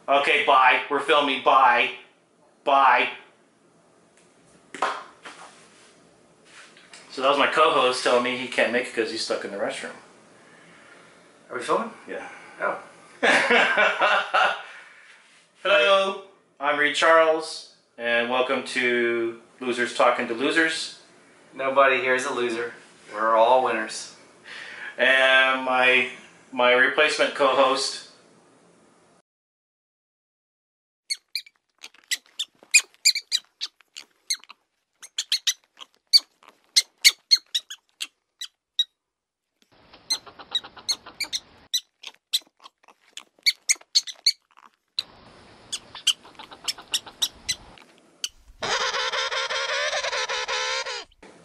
Okay, bye. We're filming. Bye. Bye. So that was my co-host telling me he can't make it because he's stuck in the restroom. Are we filming? Yeah. Oh. Hello, I'm Reed Charles, and welcome to Losers Talking to Losers. Nobody here is a loser. We're all winners. And my replacement co-host.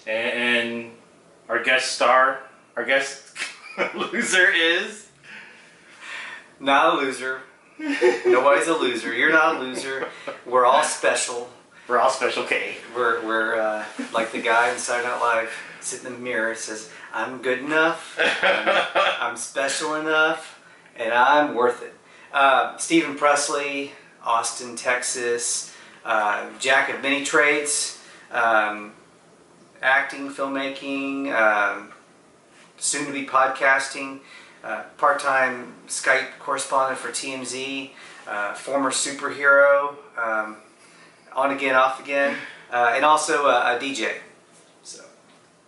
And our guest loser is... Not a loser. Nobody's a loser. You're not a loser. We're all special. We're all special K. We're like the guy in Saturday Night Live sitting in the mirror and says, I'm good enough, I'm special enough, and I'm worth it. Stephen Presley, Austin, Texas, jack of many trades, acting, filmmaking, soon to be podcasting, part-time Skype correspondent for TMZ, former superhero, on again, off again, and also a DJ. So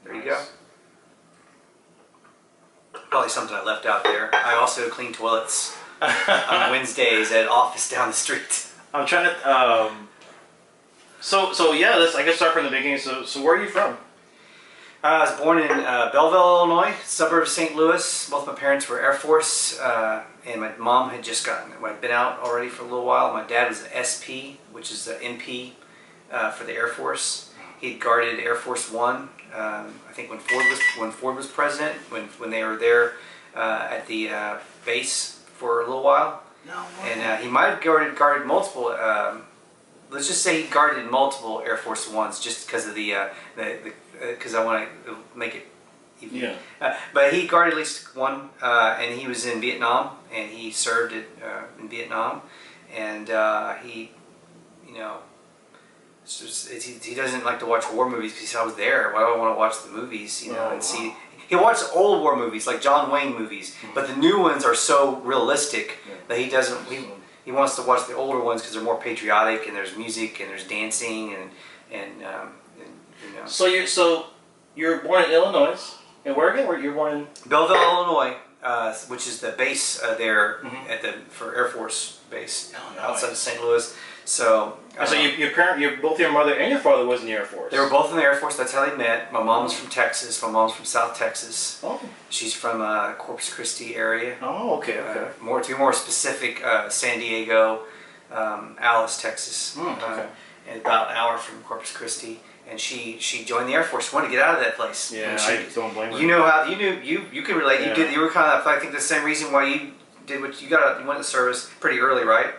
there you go. Probably something I left out there. I also clean toilets on Wednesdays at an office down the street. I'm trying to. So yeah, let's I guess start from the beginning. So where are you from? I was born in Belleville, Illinois, suburb of St. Louis. Both my parents were Air Force, and my mom had just been out already for a little while. My dad was an SP, which is an NP for the Air Force. He guarded Air Force One. I think when Ford was president, when they were there at the base for a little while. No way. And he might have guarded multiple. Let's just say he guarded multiple Air Force Ones, just because of because I want to make it even. Yeah. But he guarded at least one, and he was in Vietnam, and he served in Vietnam, and he, you know, he doesn't like to watch war movies because he said, I was there. Why do I want to watch the movies? You know, and see. He watched old war movies like John Wayne movies, but the new ones are so realistic that he doesn't. He wants to watch the older ones because they're more patriotic, and there's music and there's dancing and you know. So you're born in Illinois, and where again? You're born in Belleville, Illinois, which is the base there for Air Force Base outside of St. Louis. So both your mother and your father was in the Air Force. They were both in the Air Force. That's how they met. My mom's from Texas. My mom's from South Texas. Oh. She's from Corpus Christi area. Oh, okay, okay. To be more specific, San Diego, Alice, Texas, okay. and about an hour from Corpus Christi. And she joined the Air Force. She wanted to get out of that place. Yeah, I don't blame her. You know how you can relate. Yeah. You were kind of, I think, the same reason why you did what you went to service pretty early, right?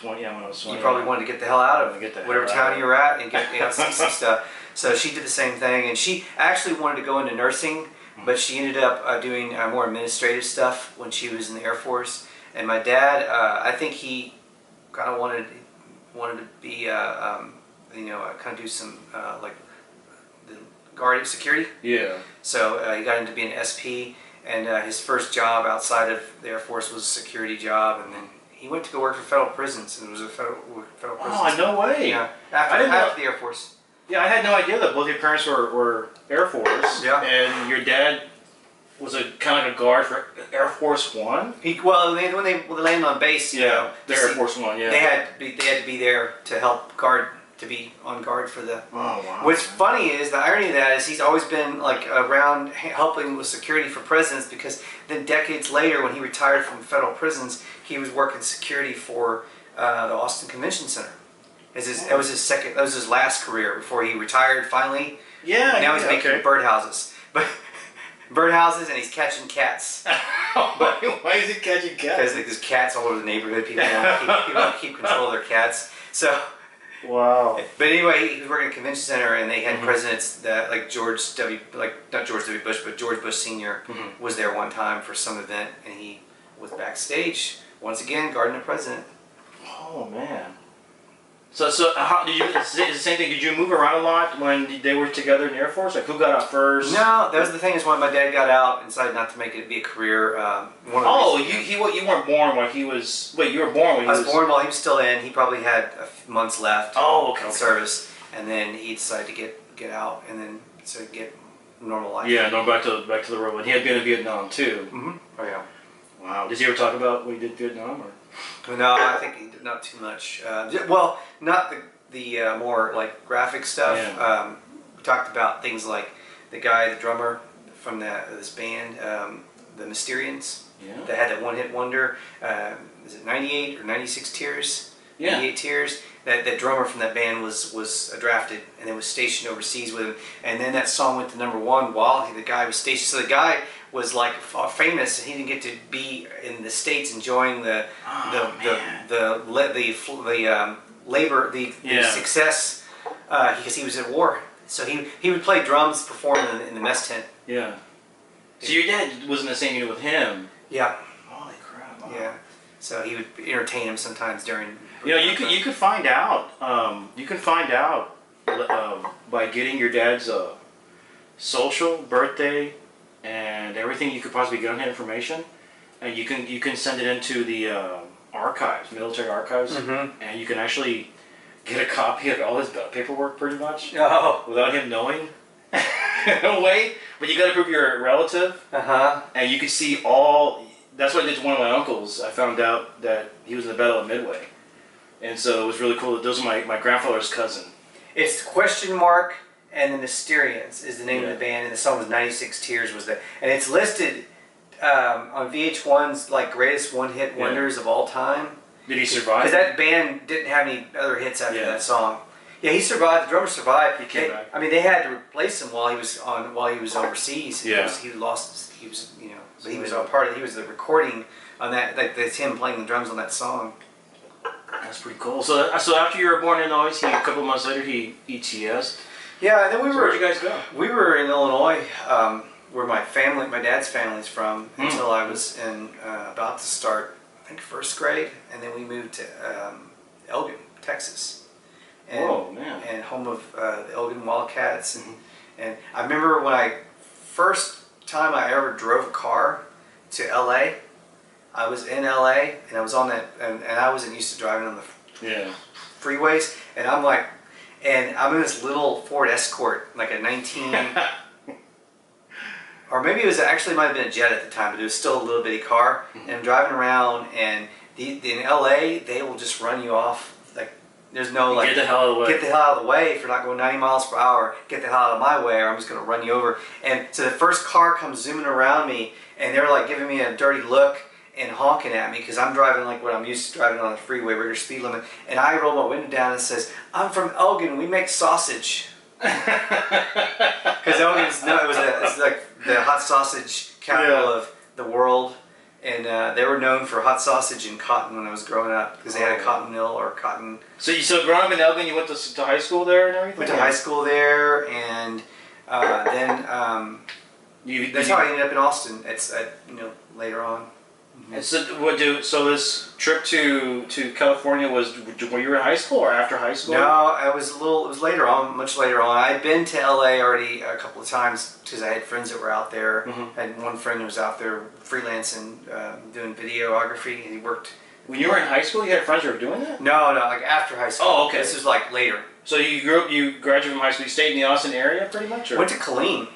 20, yeah, when I was 20. You probably wanted to get the hell out of whatever town you were at and get see some stuff. So she did the same thing, and she actually wanted to go into nursing, but she ended up doing more administrative stuff when she was in the Air Force. And my dad, I think he kind of wanted to be, you know, kind of do some like the guard security. Yeah. So he got into being an SP, and his first job outside of the Air Force was a security job, and then he went to go work for federal prisons, and it was a federal prison. Oh, no way! Yeah, after the Air Force. Yeah, I had no idea that both your parents were Air Force. Yeah. And your dad was kind of like a guard for Air Force One. When they landed on base, you know, Air Force One. Yeah. They had to be there to help guard, to be on guard for the. Oh wow. What's funny is the irony of that is he's always been like around helping with security for presidents, because then decades later when he retired from federal prisons, he was working security for the Austin Convention Center. That was his last career before he retired finally. Yeah. Now he's making birdhouses, but birdhouses, and he's catching cats. Why is he catching cats? Because there's cats all over the neighborhood. People want to keep control of their cats. So. Wow. But anyway, he was working at a convention center, and they had presidents that, like not George W. Bush, but George Bush Sr. Was there one time for some event, and he was backstage once again guarding the president. Oh man. So how did you? It's the same thing. Did you move around a lot when they were together in the Air Force? Like who got out first? No, that was the thing. Is when my dad got out and decided not to make it be a career. You weren't born when he was. Wait, you were born when he was. I was born while he was still in. He probably had a few months left. Oh, okay. In service, and then he decided to get out and then to get normal life. Yeah, no, back to the road. He had been in Vietnam too. Mm-hmm. Oh yeah. Wow. Did he ever talk about what he did in Vietnam or? No, I think he did not too much. Well, not the more like graphic stuff. Yeah. We talked about things like the drummer from this band, the Mysterians. Yeah. That had that one-hit wonder. Is it 98 or 96 Tears? Yeah. 98 Tears. That drummer from that band was drafted and then was stationed overseas with him. And then that song went to #1 while the guy was stationed. So the guy was like famous, and he didn't get to be in the States enjoying the success because he was at war. So he would play drums, perform in the mess tent. Yeah. So your dad was in the same unit with him. Yeah. Holy crap. Wow. Yeah. So he would entertain him sometimes during. You know, you could find out. You can find out by getting your dad's social, birthday, and everything you could possibly get on that information, and you can send it into the archives, military archives, and you can actually get a copy of all his paperwork, pretty much, without him knowing. No way, but you got to prove you're a relative, and you can see all. That's what I did to one of my uncles. I found out that he was in the Battle of Midway. And so it was really cool. Those are my grandfather's cousin. It's question mark and the Mysterians is the name of the band, and the song was 96 Tears was the, and it's listed on VH1's like greatest one-hit wonders of all time. Did he survive? Because that band didn't have any other hits after that song. Yeah, he survived. The drummer survived. He came back. I mean, they had to replace him while he was overseas. Yeah. He lost. He was but he was on part of. He was the recording on that. Like that's him playing the drums on that song. That's pretty cool. So after you were born in Illinois, a couple of months later, he ETS'd. Yeah, and then where'd you guys go? We were in Illinois, where my dad's family's from, until I was about to start, I think, first grade, and then we moved to Elgin, Texas. And, whoa, man! And home of the Elgin Wildcats, and I remember when first time I ever drove a car to LA. I was in LA, and I was on that, and I wasn't used to driving on the freeways, and I'm like, and I'm in this little Ford Escort, like a 19, or maybe it was actually might have been a Jet at the time, but it was still a little bitty car, and I'm driving around, and in LA, they will just run you off, like, there's no, like, get the hell out of the way. Get the hell out of the way. If you're not going 90 miles per hour, get the hell out of my way, or I'm just going to run you over. And so the first car comes zooming around me, and they're like giving me a dirty look and honking at me because I'm driving like what I'm used to driving on the freeway, regular speed limit. And I roll my window down and says, "I'm from Elgin. We make sausage." Because Elgin's it's like the hot sausage capital of the world, and they were known for hot sausage and cotton when I was growing up because they had a cotton mill or cotton. So growing up in Elgin, you went to high school there and everything. Went to high school there, and then that's how I ended up in Austin. It's later on. And so this trip to California was when you were in high school or after high school? No, it was later on, much later on. I had been to LA already a couple of times because I had friends that were out there. I had one friend who was out there freelancing, doing videography, and he worked. When you were in high school, you had friends who were doing that? No, like after high school. Oh, okay. This was like later. So you graduated from high school. You stayed in the Austin area, pretty much. Or? Went to Killeen.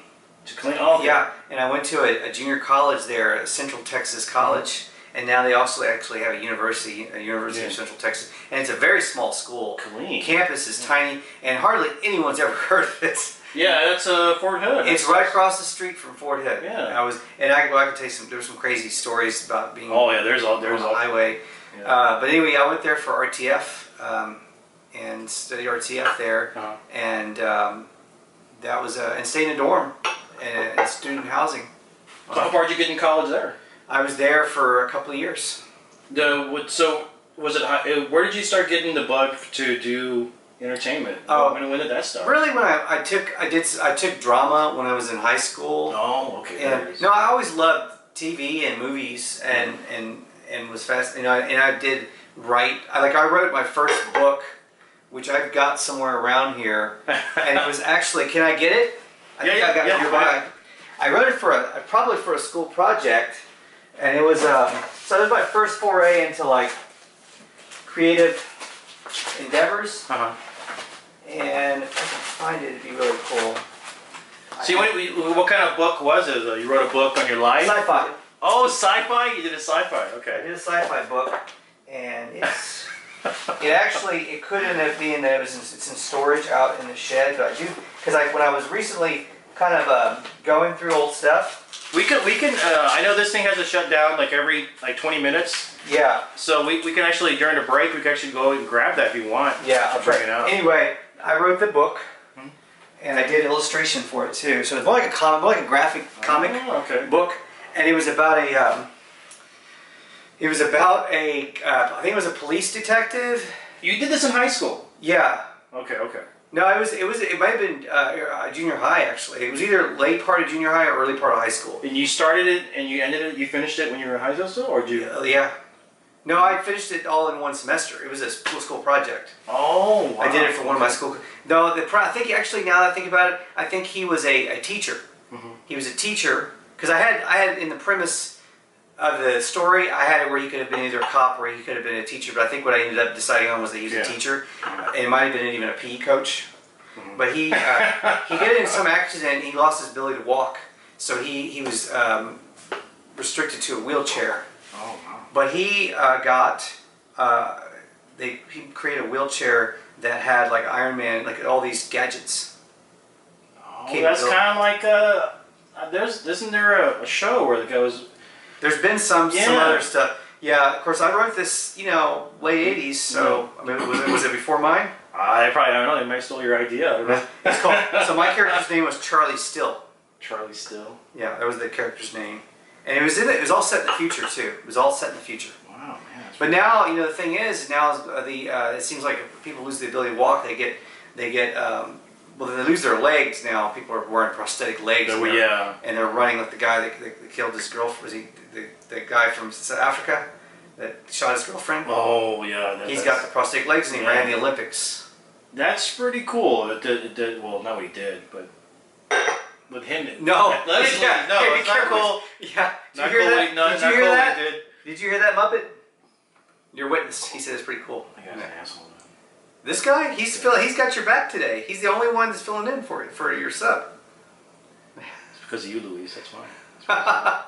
To Killeen, oh okay. Yeah, and I went to a junior college there, Central Texas College, and now they also actually have a University of Central Texas, and it's a very small school. Killeen. Campus is tiny, and hardly anyone's ever heard of it. Yeah, that's Fort Hood. It's right across the street from Fort Hood. Yeah. I can tell you there's some crazy stories about being. Oh yeah, there's on the highway. Yeah. But anyway, I went there for RTF and studied RTF there, and that was and stayed in a dorm and student housing. So how far did you get in college there? I was there for a couple of years. So was it? Where did you start getting the bug to do entertainment? When did that start? Really, when I took drama when I was in high school. Oh, okay. And I always loved TV and movies and was fast. And I did write. I wrote my first book, which I've got somewhere around here, and it was actually. Can I get it? I think I got it. I wrote it probably for a school project, and it was so it was my first foray into like creative endeavors. And if I can find it, it'd be really cool. See, what kind of book was it? You wrote a book on your life? Sci-fi. Oh, sci-fi? You did a sci-fi, okay. I did a sci-fi book, and it's it could end up being that it's in storage out in the shed, but I do because when I was recently kind of going through old stuff. We can. I know this thing has to shut down like every 20 minutes. Yeah. So we can actually during the break we can actually go and grab that if you want. Yeah, I'll bring it out. Anyway, I wrote the book. And I did illustration for it too. So it's more like a comic, more like a graphic comic book. And it was about a, I think it was a police detective. You did this in high school? Yeah. Okay. No, it might have been junior high actually. It was either late part of junior high or early part of high school. And you started it and you finished it when you were in high school, or did you? Yeah. No, I finished it all in one semester. It was a school project. Oh, wow. I did it for one of my school. No, I think actually now that I think about it, I think he was a teacher. He was a teacher because I had in the premise of the story, I had it where he could have been either a cop or he could have been a teacher. But I think what I ended up deciding on was that he was a teacher, and it might have been even a PE coach. But he got in some accident and he lost his ability to walk, so he was restricted to a wheelchair. Oh wow. But he he created a wheelchair that had like Iron Man, like all these gadgets. Oh, that's kind of like isn't there a show where the guy was? There's been some other stuff. Yeah, of course I wrote this, late '80s. So I mean, was it before mine? I probably don't know. They might stole your idea. It's called. So my character's name was Charlie Still. Charlie Still. Yeah, that was the character's name. And it was all set in the future too. It was all set in the future. Wow, man. But now, the thing is, it seems like if people lose the ability to walk, they get well, they lose their legs now. People are wearing prosthetic legs. And they're running like the guy that killed his girlfriend. Was he the guy from South Africa that shot his girlfriend? Oh yeah. He's got the prosthetic legs and he ran the Olympics. That's pretty cool. Well, no, he did, but. With him, no, it's not cool. Yeah, did you hear that? Did you hear that? Did you hear that, Muppet? Your witness. He said it's pretty cool. I got an asshole. This guy, he's got your back today. He's the only one that's filling in for your sub. It's because of you, Louise. That's why.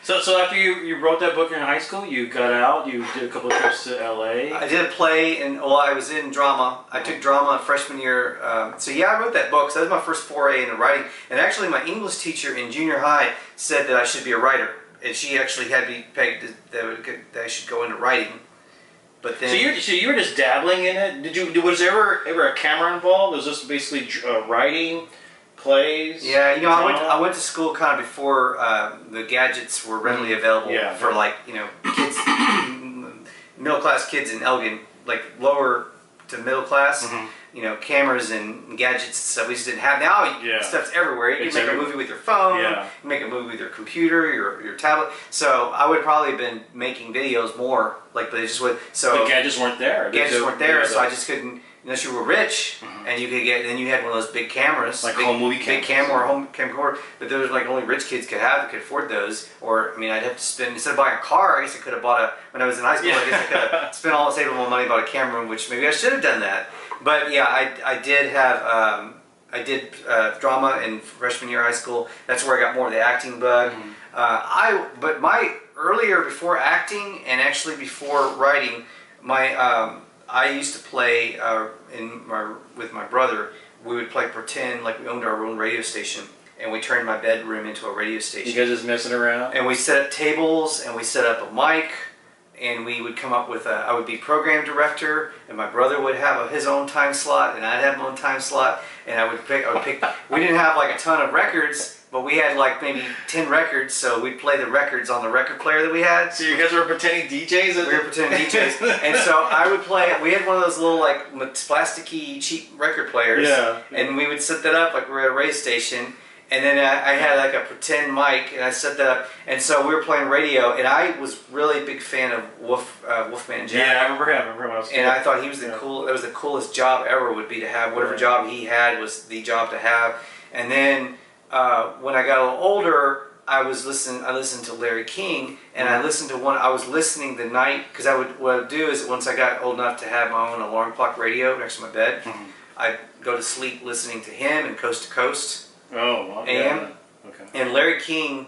So after you wrote that book in high school, you got out, you did a couple of trips to LA. I did a play, and I was in drama. I took drama freshman year. So yeah, I wrote that book. So that was my first foray into writing. And actually, my English teacher in junior high said that I should be a writer, and she actually had me pegged that I should go into writing. But then, so you were just dabbling in it. Was there ever a camera involved? Was this basically writing? Plays? Yeah, I went to school kind of before the gadgets were readily available for kids, middle class kids in Elgin, like lower to middle class. Cameras and gadgets and stuff we just didn't have. Now stuff's everywhere. You can make a movie with your phone. You can make a movie with your computer, your tablet. So I would probably have been making videos more, but it just would. So but gadgets weren't there. Gadgets weren't there, so I just couldn't. Unless you were rich, and you could get, then you had one of those big cameras, like home movie cameras, big camera or home camcorder. But those like only rich kids could have, could afford those. Or I'd have to spend, instead of buying a car, I guess I could have bought when I was in high school. I guess I could have spent saved all my money, bought a camera, which maybe I should have done that. But yeah, I did have drama in freshman year of high school. That's where I got more of the acting bug. But my earlier before acting and actually before writing, I used to play with my brother. We would play pretend like we owned our own radio station, and we turned my bedroom into a radio station. You guys just messing around? And we set up tables, and we set up a mic, and we would come up with I would be program director, and my brother would have his own time slot, and I'd have my own time slot, and I would pick. We didn't have like a ton of records. But we had like maybe 10 records, so we'd play the records on the record player that we had. So you guys were pretending DJs? We were pretending DJs. And so I would play, we had one of those little like plasticky cheap record players. And we would set that up like we were at a radio station. And then I had like a pretend mic, and I set that up. And so we were playing radio, and I was really a big fan of Wolfman Jack. Yeah, I remember him. When I was and I thought he was the cool. That was the coolest job ever. Would be to have whatever job he had was the job to have. And then when I got a little older, I listened to Larry King, and I listened to one. I was listening the night because what I would do is once I got old enough to have my own alarm clock radio next to my bed, I'd go to sleep listening to him and Coast to Coast. Oh, well, AM. Okay. And Larry King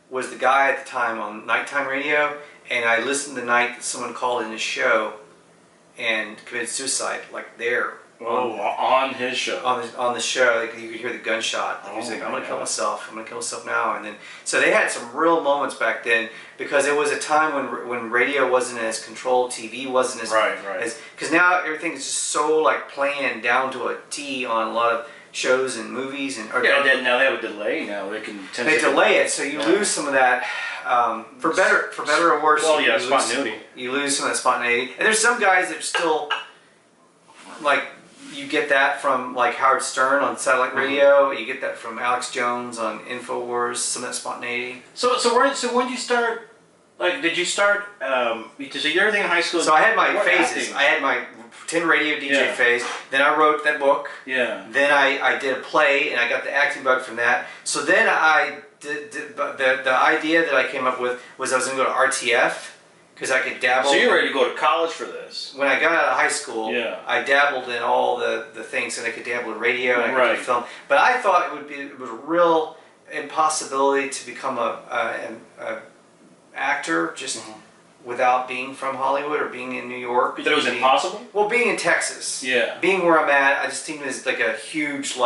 was the guy at the time on nighttime radio, and I listened the night that someone called in his show and committed suicide, like there. On his show. On the show, like you could hear the gunshot. Like he was like, "I'm gonna kill myself. I'm gonna kill myself now." And then, so they had some real moments back then because it was a time when radio wasn't as controlled, TV wasn't as because now everything is just so like planned down to a T on a lot of shows and movies and now they have a delay. Now they can delay it, so you lose some of that. For better or worse. Well, spontaneity. You lose some of that spontaneity, and there's some guys that are still like. You get that from like Howard Stern on satellite radio. You get that from Alex Jones on InfoWars. Some of that spontaneity. So when did you start? Like, did you start? So you did everything in high school. So I had my phases. I had my 10 radio DJ phase. Then I wrote that book. Yeah. Then I did a play, and I got the acting bug from that. So then I did the idea that I came up with was I was going to go to RTF. Because I could dabble. So you're ready to go to college for this? When I got out of high school, I dabbled in all the things, and I could dabble in radio and I could do film. But I thought it was a real impossibility to become a actor just without being from Hollywood or being in New York. You thought it was impossible? Well, being in Texas, being where I'm at, I just think it's like a huge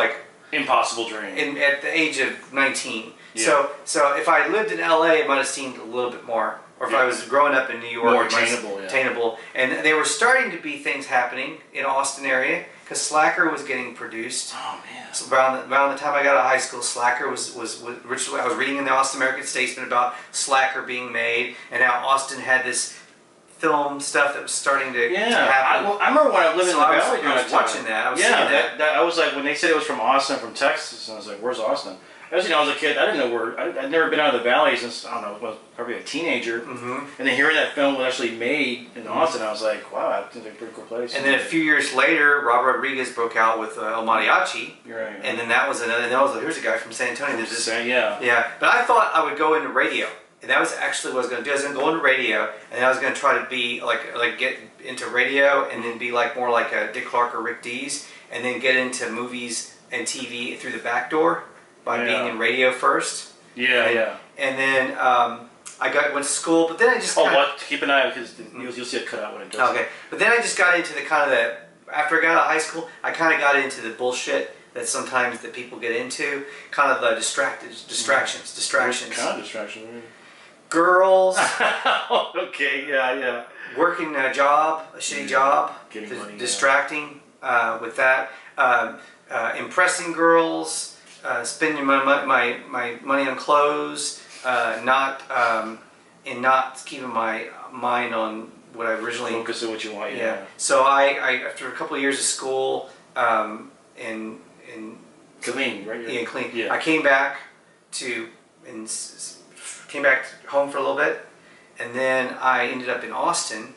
impossible dream. At the age of 19. So if I lived in LA, it might have seemed a little bit more. Or if I was growing up in New York, more attainable, and they were starting to be things happening in Austin area because Slacker was getting produced. Oh man! So around the time I got out of high school, Slacker was I was reading in the Austin American Statesman about Slacker being made, and how Austin had this film stuff that was starting to happen. I remember when I lived in the Valley. I was watching that. I was seeing that. I was like, when they said it was from Austin, from Texas, and I was like, where's Austin? As you know, as a kid, I didn't know where. I'd never been out of the Valley since I don't know, I was probably a teenager. And then hearing that film was actually made in Austin, I was like, wow, that's a pretty cool place. And then a few years later, Robert Rodriguez broke out with El Mariachi. Right. And then that was another. And I was like, here's a guy from San Antonio. Yeah. But I thought I would go into radio, and that was actually what I was going to do. I was going to go into radio, and I was going to try to be like get into radio, and then be more like a Dick Clark or Rick Dees, and then get into movies and TV through the back door. By being in radio first. And then I went to school, but then I just keep an eye out because you'll see it cut out when it does. Okay, but then I just got into after I got out of high school, I kind of got into the bullshit that sometimes that people get into, kind of the distractions. What kind of distraction? Girls. Okay, yeah. Working a job, a shitty job, getting money, distracting with that, impressing girls. Spending my money on clothes, not keeping my mind on what I originally focus on what you want. So I after a couple of years of school in clean, right? Yeah, clean. Yeah. I came back home for a little bit, and then I ended up in Austin,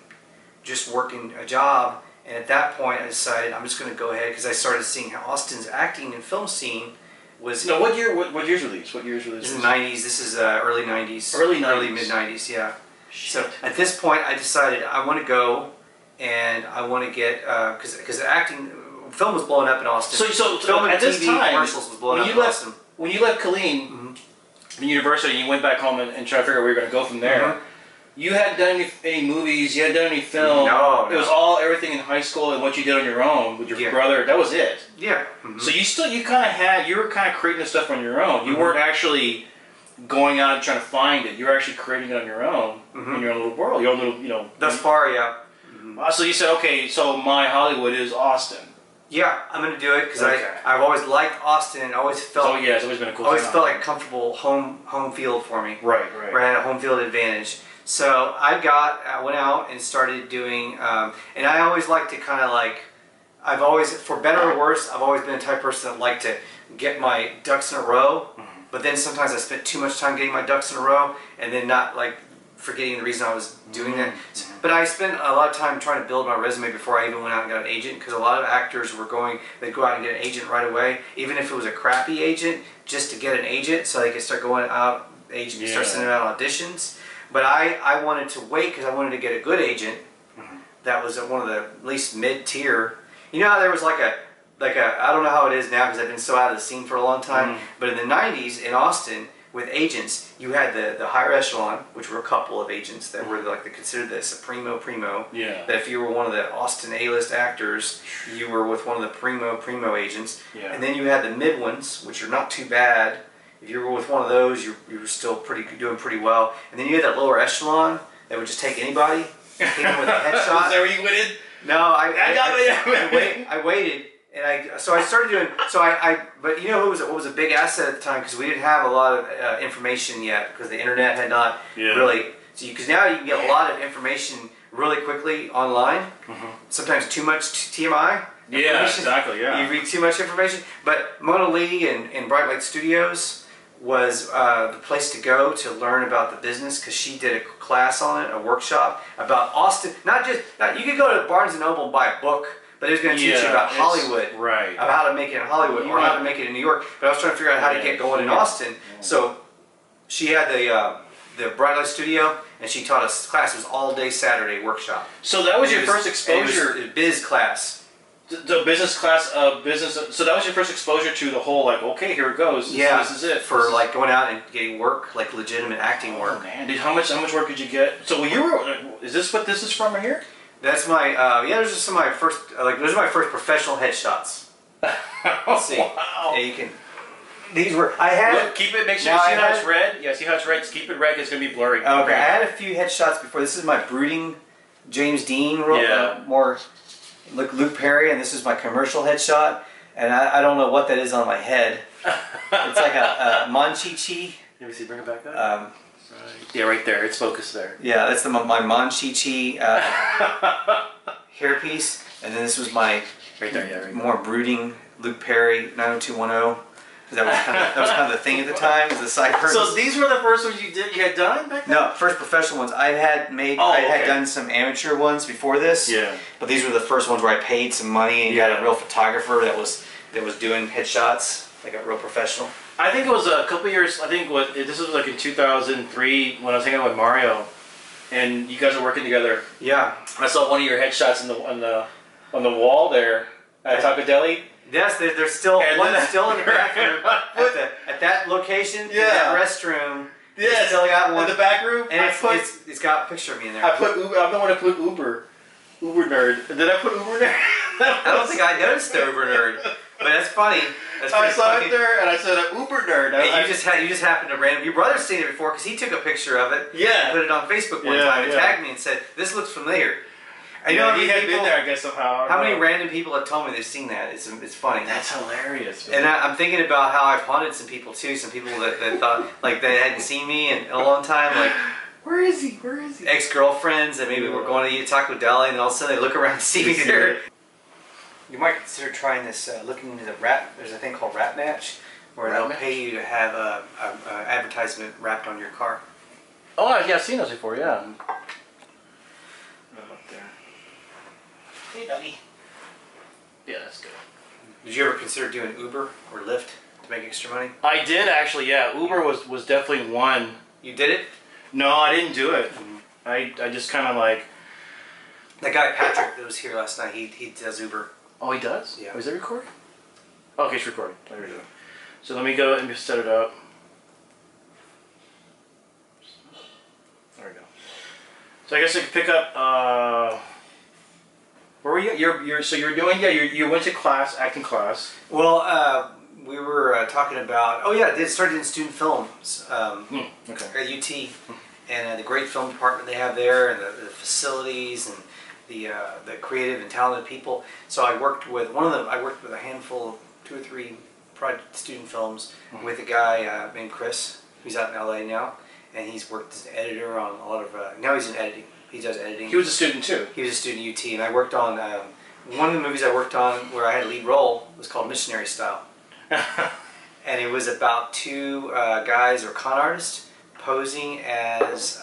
just working a job. And at that point, I decided I'm just going to go ahead because I started seeing how Austin's acting and film scene. What year's release? What year's release? This is the 90s. This is early 90s. Early mid 90s. Yeah. Shit. So at this point, I decided I want to go, and I want to get because acting, film was blowing up in Austin. So film and at this TV time, commercials was blowing up in Austin. When you left Killeen, from university, and you went back home and tried to figure out where you were going to go from there. You hadn't done any movies, you hadn't done any film. No. It was everything in high school and what you did on your own with your brother. That was it. Yeah. So you were kind of creating this stuff on your own. You weren't actually going out and trying to find it. You were actually creating it on your own in your own little world, your own little, Thus far, yeah. So you said, okay, so my Hollywood is Austin. Yeah, I'm going to do it because I've always liked Austin and always felt. It's always been a cool. Always felt like a comfortable home field for me. Right. Where I had a home field advantage. So I went out and started doing, and I always like to kind of for better or worse, I've always been the type of person that liked to get my ducks in a row, but then sometimes I spent too much time getting my ducks in a row, and then not like forgetting the reason I was doing that. But I spent a lot of time trying to build my resume before I even went out and got an agent, because a lot of actors were they'd go out and get an agent right away, even if it was a crappy agent, just to get an agent so they could start going out, agent could start sending out auditions. But I wanted to wait because I wanted to get a good agent that was at one of the at least mid-tier. You know how there was like a I don't know how it is now because I've been so out of the scene for a long time, but in the 90s in Austin, with agents, you had the higher echelon, which were a couple of agents that were like considered the supremo primo. Yeah. That if you were one of the Austin A-list actors, you were with one of the primo agents. Yeah. And then you had the mid ones, which are not too bad. If you were with one of those, you were still doing pretty well. And then you had that lower echelon that would just take anybody, hit them with a headshot. Is that where you went in? No, I waited. And so I started doing, but you know what was a big asset at the time, because we didn't have a lot of information yet, because the internet had not really, because now you can get a lot of information really quickly online, sometimes too much TMI. Yeah, exactly, yeah. You read too much information, but Mona Lee and Bright Light Studios was the place to go to learn about the business, because she did a class on it, a workshop about Austin, you could go to Barnes & Noble and buy a book, but it was going to teach you about Hollywood, about how to make it in Hollywood, or how to make it in New York. But I was trying to figure out how to get going in Austin. So she had the Bright Light Studio, and she taught us class. It was all-day Saturday workshop. So that was your first exposure. It was biz class. The business class of business. So that was your first exposure to the whole, like, okay, here it goes. This is it for like going out and getting work, like legitimate acting work. Oh man, how much work did you get? So you were. Is this what this is from right here? That's my, those are some of my first, those are my first professional headshots. Let's see. Wow. Yeah, you can, these were, I had... Look, keep it, make sure you see how it's red. Yeah, see how it's red? Just keep it red, it's going to be blurry. Okay, I had a few headshots before. This is my brooding James Dean role, more Luke Perry, and this is my commercial headshot. And I don't know what that is on my head. It's like a Monchichi. Let me see, bring it back up. Yeah, right there. It's focused there. Yeah, that's my Monchichi hairpiece, and then this was my more brooding Luke Perry 90210. That was kind of the thing at the time. Was the side curtains. So these were the first ones you had done back then? No, first professional ones. I had done some amateur ones before this. Yeah. But these were the first ones where I paid some money and got a real photographer that was doing headshots, like a real professional. I think it was a couple years. I think this was like in 2003 when I was hanging out with Mario, and you guys were working together. Yeah. I saw one of your headshots on the wall there at Taco Deli. Yes, there's still still in the bathroom at that location. In that restroom. Yeah, still got one in the back room, and it's got a picture of me in there. I'm the one that put Uber nerd. Did I put Uber nerd? I don't think I noticed the Uber nerd, but that's funny. I saw it there, and I said Uber nerd. And you just happened to random. Your brother's seen it before because he took a picture of it. Yeah. And put it on Facebook one time and tagged me and said, "This looks familiar." And you know, he had been there, I guess, somehow. How many random people have told me they've seen that? It's funny. That's hilarious. Man. And I'm thinking about how I've haunted some people too. Some people that thought like they hadn't seen me in a long time. Like, where is he? Where is he? Ex-girlfriends that maybe were going to eat Taco Deli, and all of a sudden they look around and see me there. You might consider trying this, looking into the rap. There's a thing called Rap Match, where they'll pay you to have a advertisement wrapped on your car. Oh yeah, I've seen those before. Yeah. Hey, buddy. Yeah, that's good. Did you ever consider doing Uber or Lyft to make extra money? I did actually. Yeah, Uber was definitely one. You did it? No, I didn't do it. I just kind of like. That guy Patrick that was here last night. He does Uber. Oh, he does? Yeah. Oh, is it recording? Oh, okay, it's recording. There we go. So let me go and just set it up. There we go. So I guess I could pick up. Where were you? So you're doing? Yeah, you went to class, acting class. Well, we were talking about. Oh yeah, it started in student films Okay. at UT, and the great film department they have there, and the facilities, and the creative and talented people. So I worked with I worked with a handful, 2 or 3 student films with a guy named Chris, who's out in LA now, and he's worked as an editor on a lot of. Now he's in editing. He does editing. He was a student too. He was a student at UT, and I worked on one of the movies I worked on where I had a lead role was called Missionary Style. And it was about two guys or con artists posing as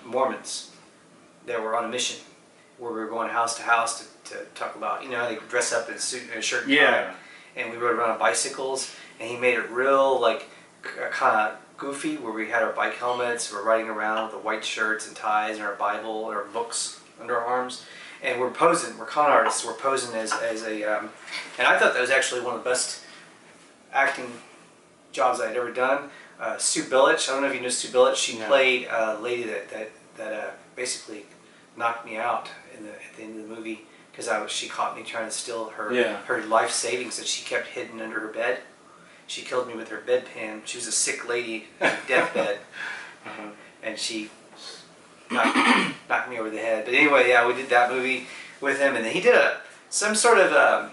Mormons that were on a mission where we were going house to house to talk about, you know, they dress up in a suit and a shirt and tie, and we rode around on bicycles, and he made it real, like, kind of goofy, where we had our bike helmets, we're riding around with the white shirts and ties and our Bible and our books under our arms, and we're posing, we're con artists, we're posing as a, and I thought that was actually one of the best acting jobs I'd ever done. Sue Billich, I don't know if you know Sue Billich, she played a lady that basically knocked me out at the end of the movie because she caught me trying to steal her life savings that she kept hidden under her bed. She killed me with her bedpan. She was a sick lady in a deathbed, and she knocked me over the head. But anyway, yeah, we did that movie with him, and then he did some sort of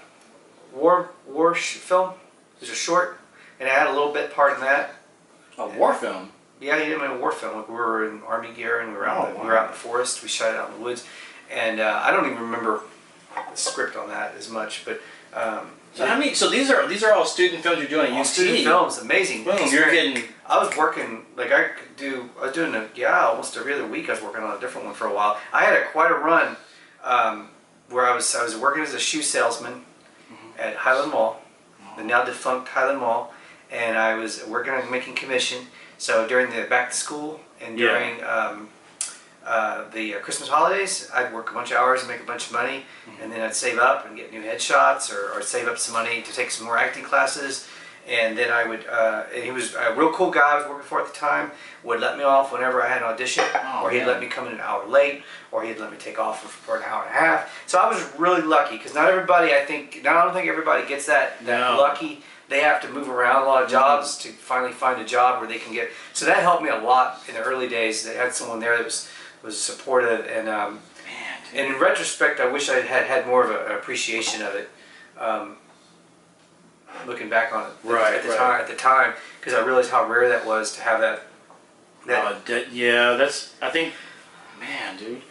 war film. It was a short, and I had a little bit part in that. A war film? Yeah, he did a war film. Like, we were in Army gear, and we were out in the forest. We shot it out in the woods, and I don't even remember the script on that as much. But so these are all student films you're doing at UT. Student films, amazing. Boom, you're getting. I was working like I was doing almost every other week. I was working on a different one for a while. I had quite a run where I was working as a shoe salesman at Highland Mall, the now defunct Highland Mall, and I was working on making commission. So during the back to school and during the Christmas holidays, I'd work a bunch of hours and make a bunch of money, and then I'd save up and get new headshots or save up some money to take some more acting classes. And then I would, and he was a real cool guy I was working for at the time, would let me off whenever I had an audition, or he'd let me come in an hour late, or he'd let me take off for an hour and a half. So I was really lucky, because not everybody, I don't think everybody gets that lucky. They have to move around a lot of jobs to finally find a job where they can get, so that helped me a lot in the early days. They had someone there that was supportive, and and in retrospect, I wish I had more of an appreciation of it. Looking back on it, at the time, because I realized how rare that was to have that. I think, man, dude.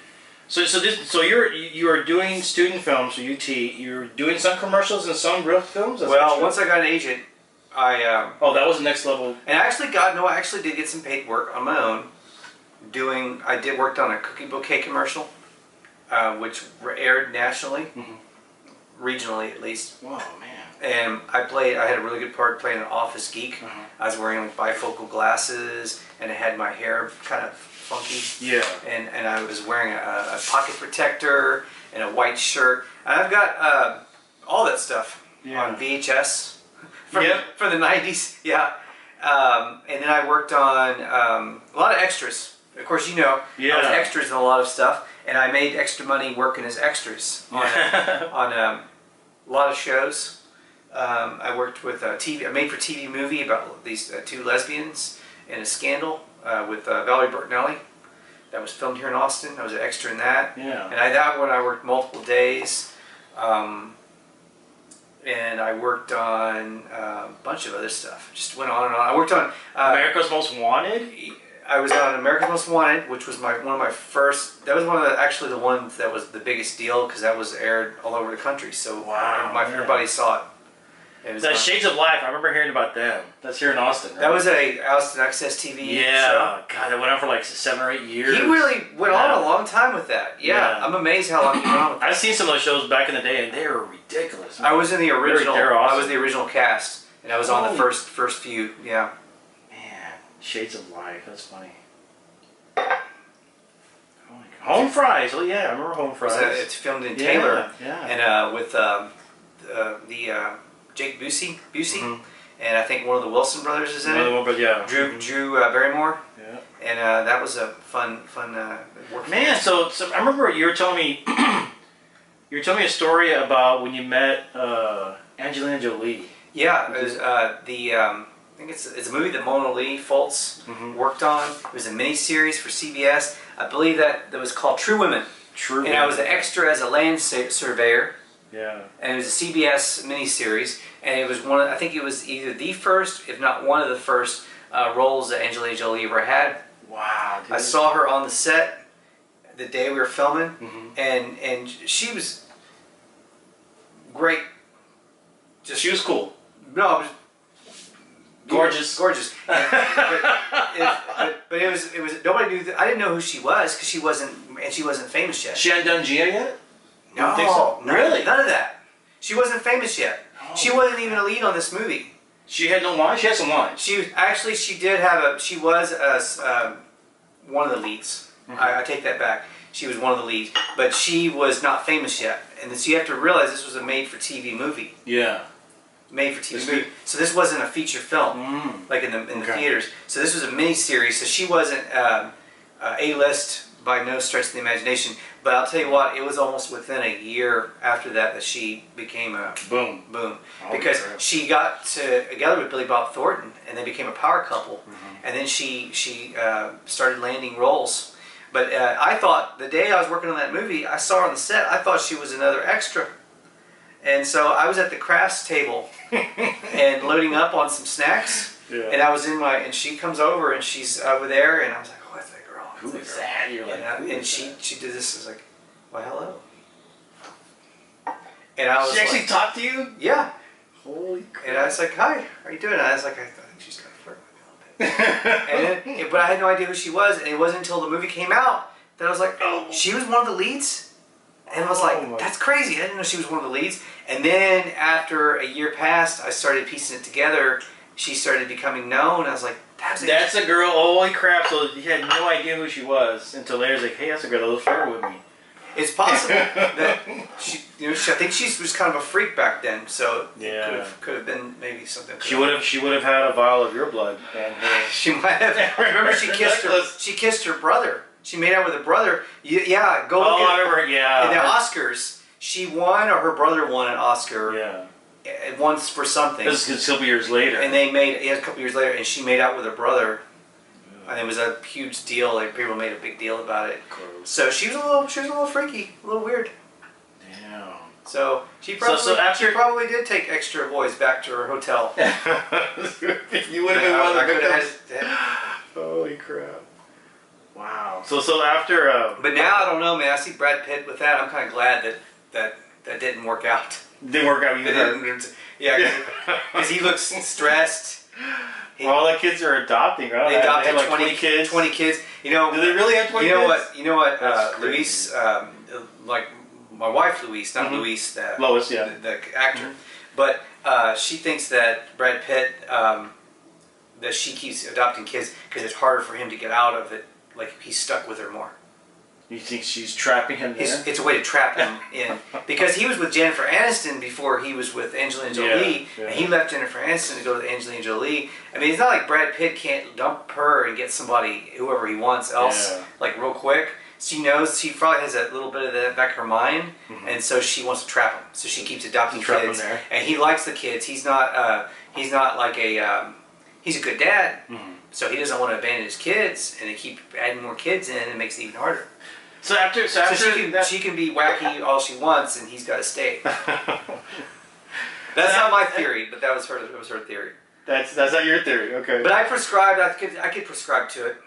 So you are doing student films for UT. You're doing some commercials and some real films. Well, once I got an agent, I that was the next level. And I actually did get some paid work on my own. I worked on a cookie bouquet commercial, which aired nationally, regionally at least. Wow, man. And I had a really good part playing an office geek. I was wearing like bifocal glasses, and I had my hair kind of funky. Yeah. And I was wearing a pocket protector and a white shirt. And I've got all that stuff on VHS from the 90s. Yeah. And then I worked on a lot of extras. Of course, I was extras in a lot of stuff, and I made extra money working as extras on a lot of shows. I worked with I made for TV movie about these two lesbians in a scandal with Valerie Bertinelli. That was filmed here in Austin. I was an extra in that. Yeah. And that one I worked multiple days. And I worked on a bunch of other stuff. Just went on and on. I worked on America's Most Wanted. I was on America's Most Wanted, which was one of my first. That was actually the one that was the biggest deal, because that was aired all over the country. So everybody saw it. That Shades of Life, I remember hearing about them. That's here in Austin, right? That was a Austin Access TV show. God, that went on for like 7 or 8 years. He really went on a long time with that. Yeah. I'm amazed how long he went on with that. I've seen some of those shows back in the day, and they were ridiculous. Man. I was in the original. Awesome. I was the original cast, and I was on the first few. Yeah. Man, Shades of Life. That's funny. Home Fries. Oh yeah, I remember Home Fries. It's filmed in Taylor. Yeah. And with the Jake Busey, and I think one of the Wilson brothers is in it. Drew Barrymore. Yeah. And that was a fun work. Man, so I remember you were telling me a story about when you met Angelina Jolie. Yeah, it was I think it's a movie that Mona Lee Fultz worked on. It was a mini-series for CBS. I believe that was called True Women. And I was an extra as a land surveyor. Yeah. And it was a CBS miniseries, and it was I think it was either the first, if not one of the first, roles that Angelina Jolie ever had. Wow. Dude. I saw her on the set the day we were filming, and she was great. She was cool. no, it was Gorgeous. but it was nobody knew that. I didn't know who she was because she wasn't famous yet. She hadn't done Gia yet? You No, don't think so? Really? None of that. She wasn't famous yet. Oh. She wasn't even a lead on this movie. She had no lines? She had some lines. She did have she was one of the leads. Mm-hmm. I take that back. She was one of the leads, but she was not famous yet. And so you have to realize this was a made-for-TV movie. Yeah. Made-for-TV movie. So this wasn't a feature film, like in the theaters. So this was a mini-series. So she wasn't A-list by no stretch of the imagination. But I'll tell you what, it was almost within a year after that she became a boom. Because she got together with Billy Bob Thornton, and they became a power couple. And then she started landing roles. But I thought, the day I was working on that movie, I saw her on the set, I thought she was another extra. And so I was at the crafts table and loading up on some snacks. Yeah. And I was and she comes over and she's over there, and I was like, oh, that's that girl. Who is that? You're like, and she did this. I was like, why, hello. And I was She actually talked to you? Yeah. Holy crap. And I was like, hi, how are you doing? And I was like, I think she's going to flirt with me a little bit. But I had no idea who she was, and it wasn't until the movie came out that I was like, oh, she was one of the leads? And I was like, that's crazy. I didn't know she was one of the leads. And then after a year passed, I started piecing it together. She started becoming known. I was like, that's a girl. Holy crap. So you had no idea who she was until later. It's like, hey, that's a girl that was flirting with me. It's possible that she, I think she was kind of a freak back then. So yeah, could have been maybe something. She would have had a vial of your blood. And she might have. Remember, she kissed her brother. She made out with her brother. Yeah, go look at. I remember. Yeah. In the Oscars, she won, or her brother won an Oscar. Yeah. Once for something. This is a couple years later. And they made a couple years later, and she made out with her brother. And it was a huge deal. Like, people made a big deal about it. So she was a little freaky, a little weird. Damn. So she probably did take extra boys back to her hotel. You would have been one of the victims. Holy crap! Wow. So after. But now I don't know, man. I see Brad Pitt with that. I'm kind of glad that didn't work out. Didn't work out either. Yeah, because he looks stressed. All the kids are adopting, right? They adopted like 20 kids. 20 kids. You know, do they really have 20 kids? You know what? Luis, like my wife, Luis, not Luis, Lois, yeah, the actor, but she thinks that Brad Pitt, that she keeps adopting kids because it's harder for him to get out of it. Like, he's stuck with her more. You think she's trapping him there? It's a way to trap him in. Because he was with Jennifer Aniston before he was with Angelina Jolie. Yeah. And he left Jennifer Aniston to go with Angelina Jolie. I mean, it's not like Brad Pitt can't dump her and get somebody, whoever he wants else, like, real quick. She knows, she probably has a little bit of that back of her mind. And so she wants to trap him. So she keeps adopting kids. And he likes the kids. He's not like he's a good dad. So he doesn't want to abandon his kids. And they keep adding more kids in, and it makes it even harder. So she can be wacky all she wants, and he's got to stay. That's not my theory, but that was her theory. That's not your theory, okay? But I could prescribe to it.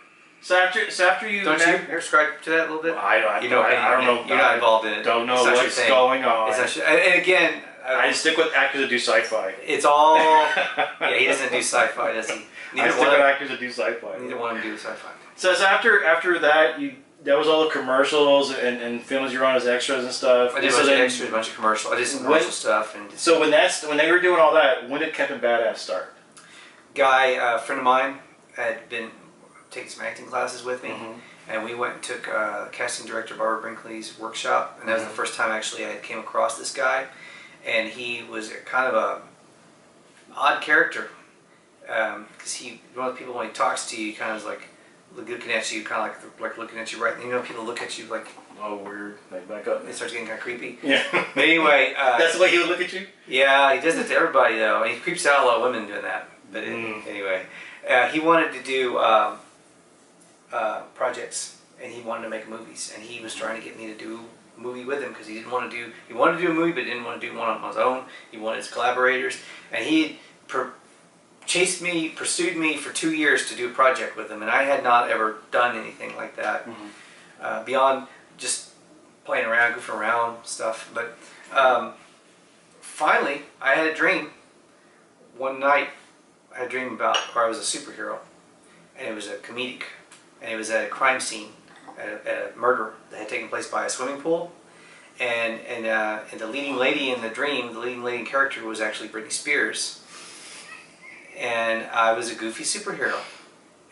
So after you don't you prescribe to that a little bit? Well, I don't know. You're not involved in it. Don't know what's going on. And again, I stick with actors that do sci-fi. It's all. Yeah, he doesn't do sci-fi, does he? I stick with actors that do sci-fi. Neither one of them do sci-fi. So after that, that was all the commercials and films you were on as extras and stuff. I did a bunch of extras, a bunch of commercials. I did some commercial stuff. So when they were doing all that, when did Captain Badass start? Guy, a friend of mine, had been taking some acting classes with me, and we went and took casting director Barbara Brinkley's workshop, and that was the first time actually I came across this guy, and he was kind of a odd character, because one of the people, when he talks to you, kind of is like looking at you, kind of like looking at you right. You know, people look at you like, oh, weird, like back up. It starts getting kind of creepy. Yeah. But anyway, that's the way he would look at you. Yeah, he does it to everybody though, and he creeps out a lot of women doing that. But anyway, he wanted to do projects, and he wanted to make movies, and he was trying to get me to do a movie with him because he wanted to do a movie, but didn't want to do one on his own. He wanted his collaborators, and he pursued me for 2 years to do a project with him, and I had not ever done anything like that beyond just playing around, goofing around stuff. But finally, I had a dream one night I had a dream about where I was a superhero, and it was a comedic, and it was at a crime scene, at a murder that had taken place by a swimming pool, and the leading lady in the dream, the leading lady character was actually Britney Spears, and I was a goofy superhero,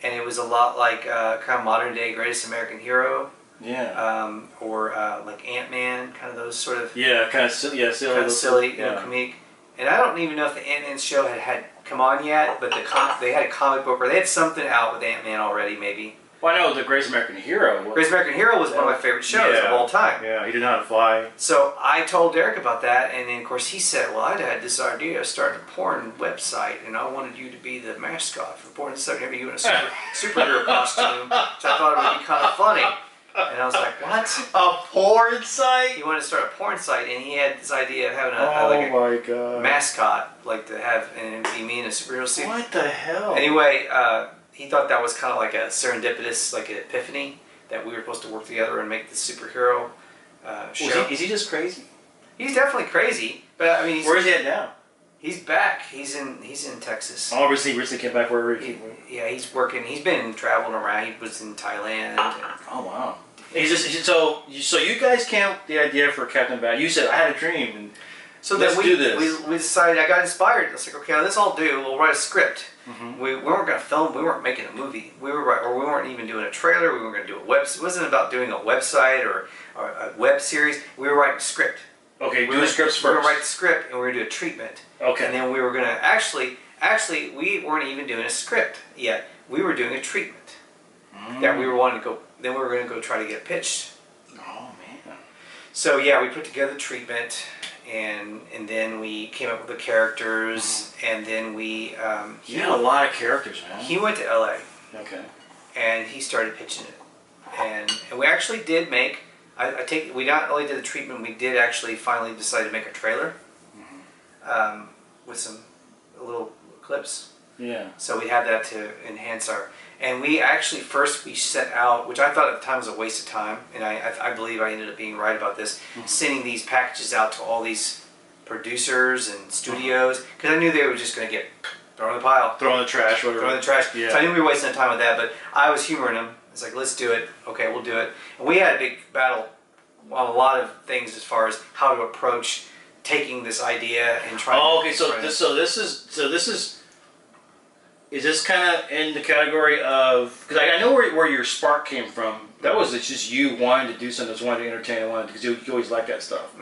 and it was a lot like kind of modern day Greatest American Hero. Yeah. Or like Ant-Man, kind of those sort of kind of silly, you know, comedic. And I don't even know if the Ant-Man show had come on yet, but they had a comic book, or they had something out with Ant-Man already, maybe. Well, I know the Greatest American Hero. Greatest American Hero was one of my favorite shows of all time. Yeah, he didn't know how to fly. So I told Derek about that, and then of course he said, well, I had this idea of starting a porn website, and I wanted you to be the mascot for porn. So having you in a superhero costume, which I thought it would be kind of funny. And I was like, what? A porn site? He wanted to start a porn site, and he had this idea of having a mascot, like to have, and it'd be me in a superhero suit. What the hell? Anyway, he thought that was kind of like a serendipitous, like an epiphany, that we were supposed to work together and make this superhero show. Is he just crazy? He's definitely crazy, but I mean, where's he at now? He's back. He's in Texas. Oh, recently came back where he yeah, he's working. He's been traveling around. He was in Thailand. Oh wow. So you guys came the idea for Captain Bad. You said I had a dream, and so let's then do this. We decided. I got inspired. I was like, okay, let's all do. We'll write a script. We weren't going to film. We weren't making a movie. We weren't even doing a trailer. We weren't going to do a web. It wasn't about doing a website or a web series. We were writing a script. Okay, do the scripts first. We were going to write the script, and we were going to do a treatment. Okay. And then we were going to actually we weren't even doing a script yet. We were doing a treatment that we were wanting to go. Then we were going to go try to get pitched. Oh man. So yeah, we put together the treatment, and then we came up with the characters, and then we. He had a lot of characters, man. He went to LA. Okay. And he started pitching it, and we actually did make. We not only did the treatment, we did actually finally decide to make a trailer, with some little clips. Yeah. So we had that to enhance our. And we actually we set out, which I thought at the time was a waste of time, and I believe I ended up being right about this, sending these packages out to all these producers and studios, because I knew they were just going to get thrown in the pile. Throw in the trash, whatever. Throw in the trash. Yeah. So I knew we were wasting time with that, but I was humoring them. It's like, let's do it. Okay, we'll do it. And we had a big battle on a lot of things as far as how to approach taking this idea and trying. Oh, okay. So this is this kind of in the category of, because I know where your spark came from. That was just you wanting to do something, just wanting to entertain, and because you always liked that stuff.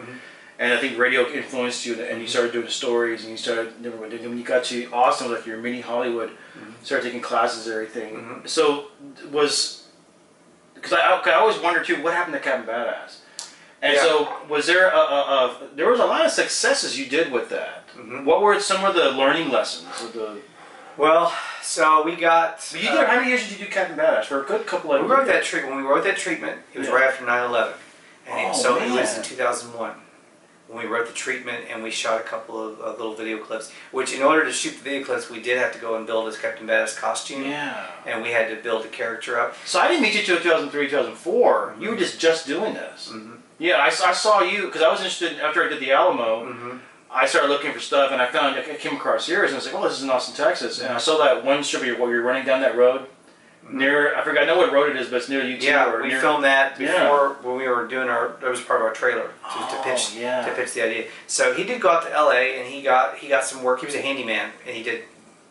And I think radio influenced you, and you started doing the stories, and you started. When you got to Austin, it was like your mini Hollywood. Started taking classes and everything. So because I always wondered too, what happened to Captain Badass? And so was there there was a lot of successes you did with that. What were some of the learning lessons? Well, so we got. But you did, how many years did you do Captain Badass? For a good couple of years. We wrote that treatment. When we wrote that treatment, it was right after 9/11, and so it was in 2001 when we wrote the treatment, and we shot a couple of little video clips. Which, in order to shoot the video clips, we did have to go and build his Captain Badass costume. Yeah. And we had to build the character up. So I didn't meet you until 2003, 2004. You were just doing this. Yeah, I saw you because I was interested after I did the Alamo. I started looking for stuff, and I came across yours, and I was like, "Oh, this is in Austin, Texas." And I saw that one strip where you're running down that road near. I know what road it is, but it's near UT. Yeah, we filmed that before when we were doing our. That was part of our trailer to pitch the idea. So he did go out to LA, and he got some work. He was a handyman, and he did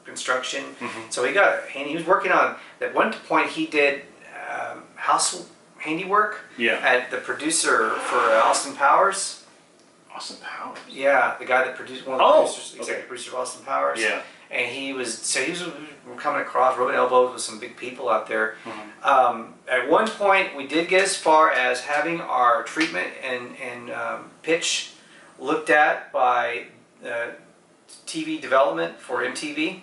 construction. So he was working on. At one point, he did house handiwork. Yeah. At the producer for Austin Powers. Austin Powers. Yeah, the guy that produced one of the producers, executive producer of Austin Powers. Yeah. And he was coming across, rubbing elbows with some big people out there. At one point, we did get as far as having our treatment and pitch looked at by TV development for MTV.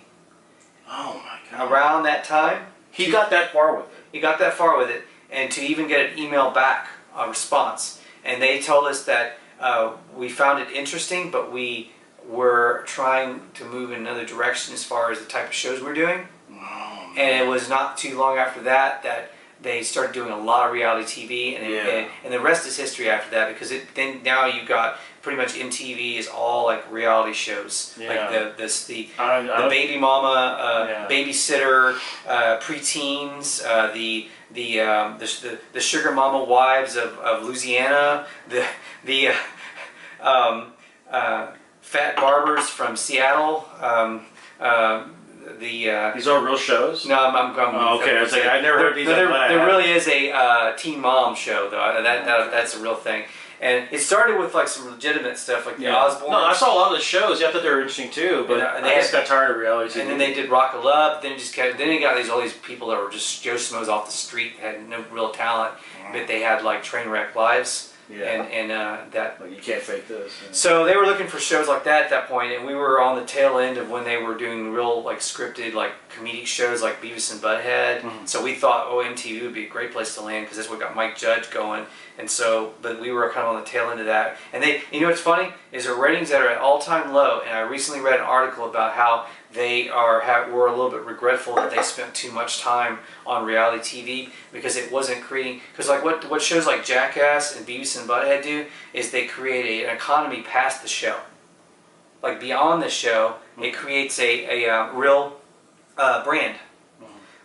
Oh my God! Around that time, he got that far with it. He got that far with it, and to even get an email back, a response, and they told us that. We found it interesting, but we were trying to move in another direction as far as the type of shows we're doing. Oh, and it was not too long after that they started doing a lot of reality TV, and the rest is history after that, because then now you got pretty much MTV is all like reality shows, like the baby mama, babysitter, preteens, the sugar mama wives of Louisiana, the fat barbers from Seattle. These are real shows? No, I'm oh, okay, I was like, I never heard these. There really is a Teen Mom show, though. That's a real thing. And it started with like some legitimate stuff, like the Osbournes. No, I saw a lot of the shows. Yeah, I thought they were interesting too, but I just got tired of reality TV. And then they did Rock of Love. Then they got all these people that were just Joe Schmoes off the street, had no real talent, but they had like train wreck lives. Yeah. And that. Like, you can't fake this. Yeah. So they were looking for shows like that at that point, and we were on the tail end of when they were doing real like scripted like comedic shows like Beavis and Butthead. So we thought, oh, MTV would be a great place to land because that's what got Mike Judge going. And so, but we were kind of on the tail end of that. And you know what's funny is their ratings that are at all-time low. And I recently read an article about how they were a little bit regretful that they spent too much time on reality TV because it wasn't creating. Because like what shows like Jackass and Beavis and Butthead do is they create an economy past the show. Like beyond the show, it creates a real brand.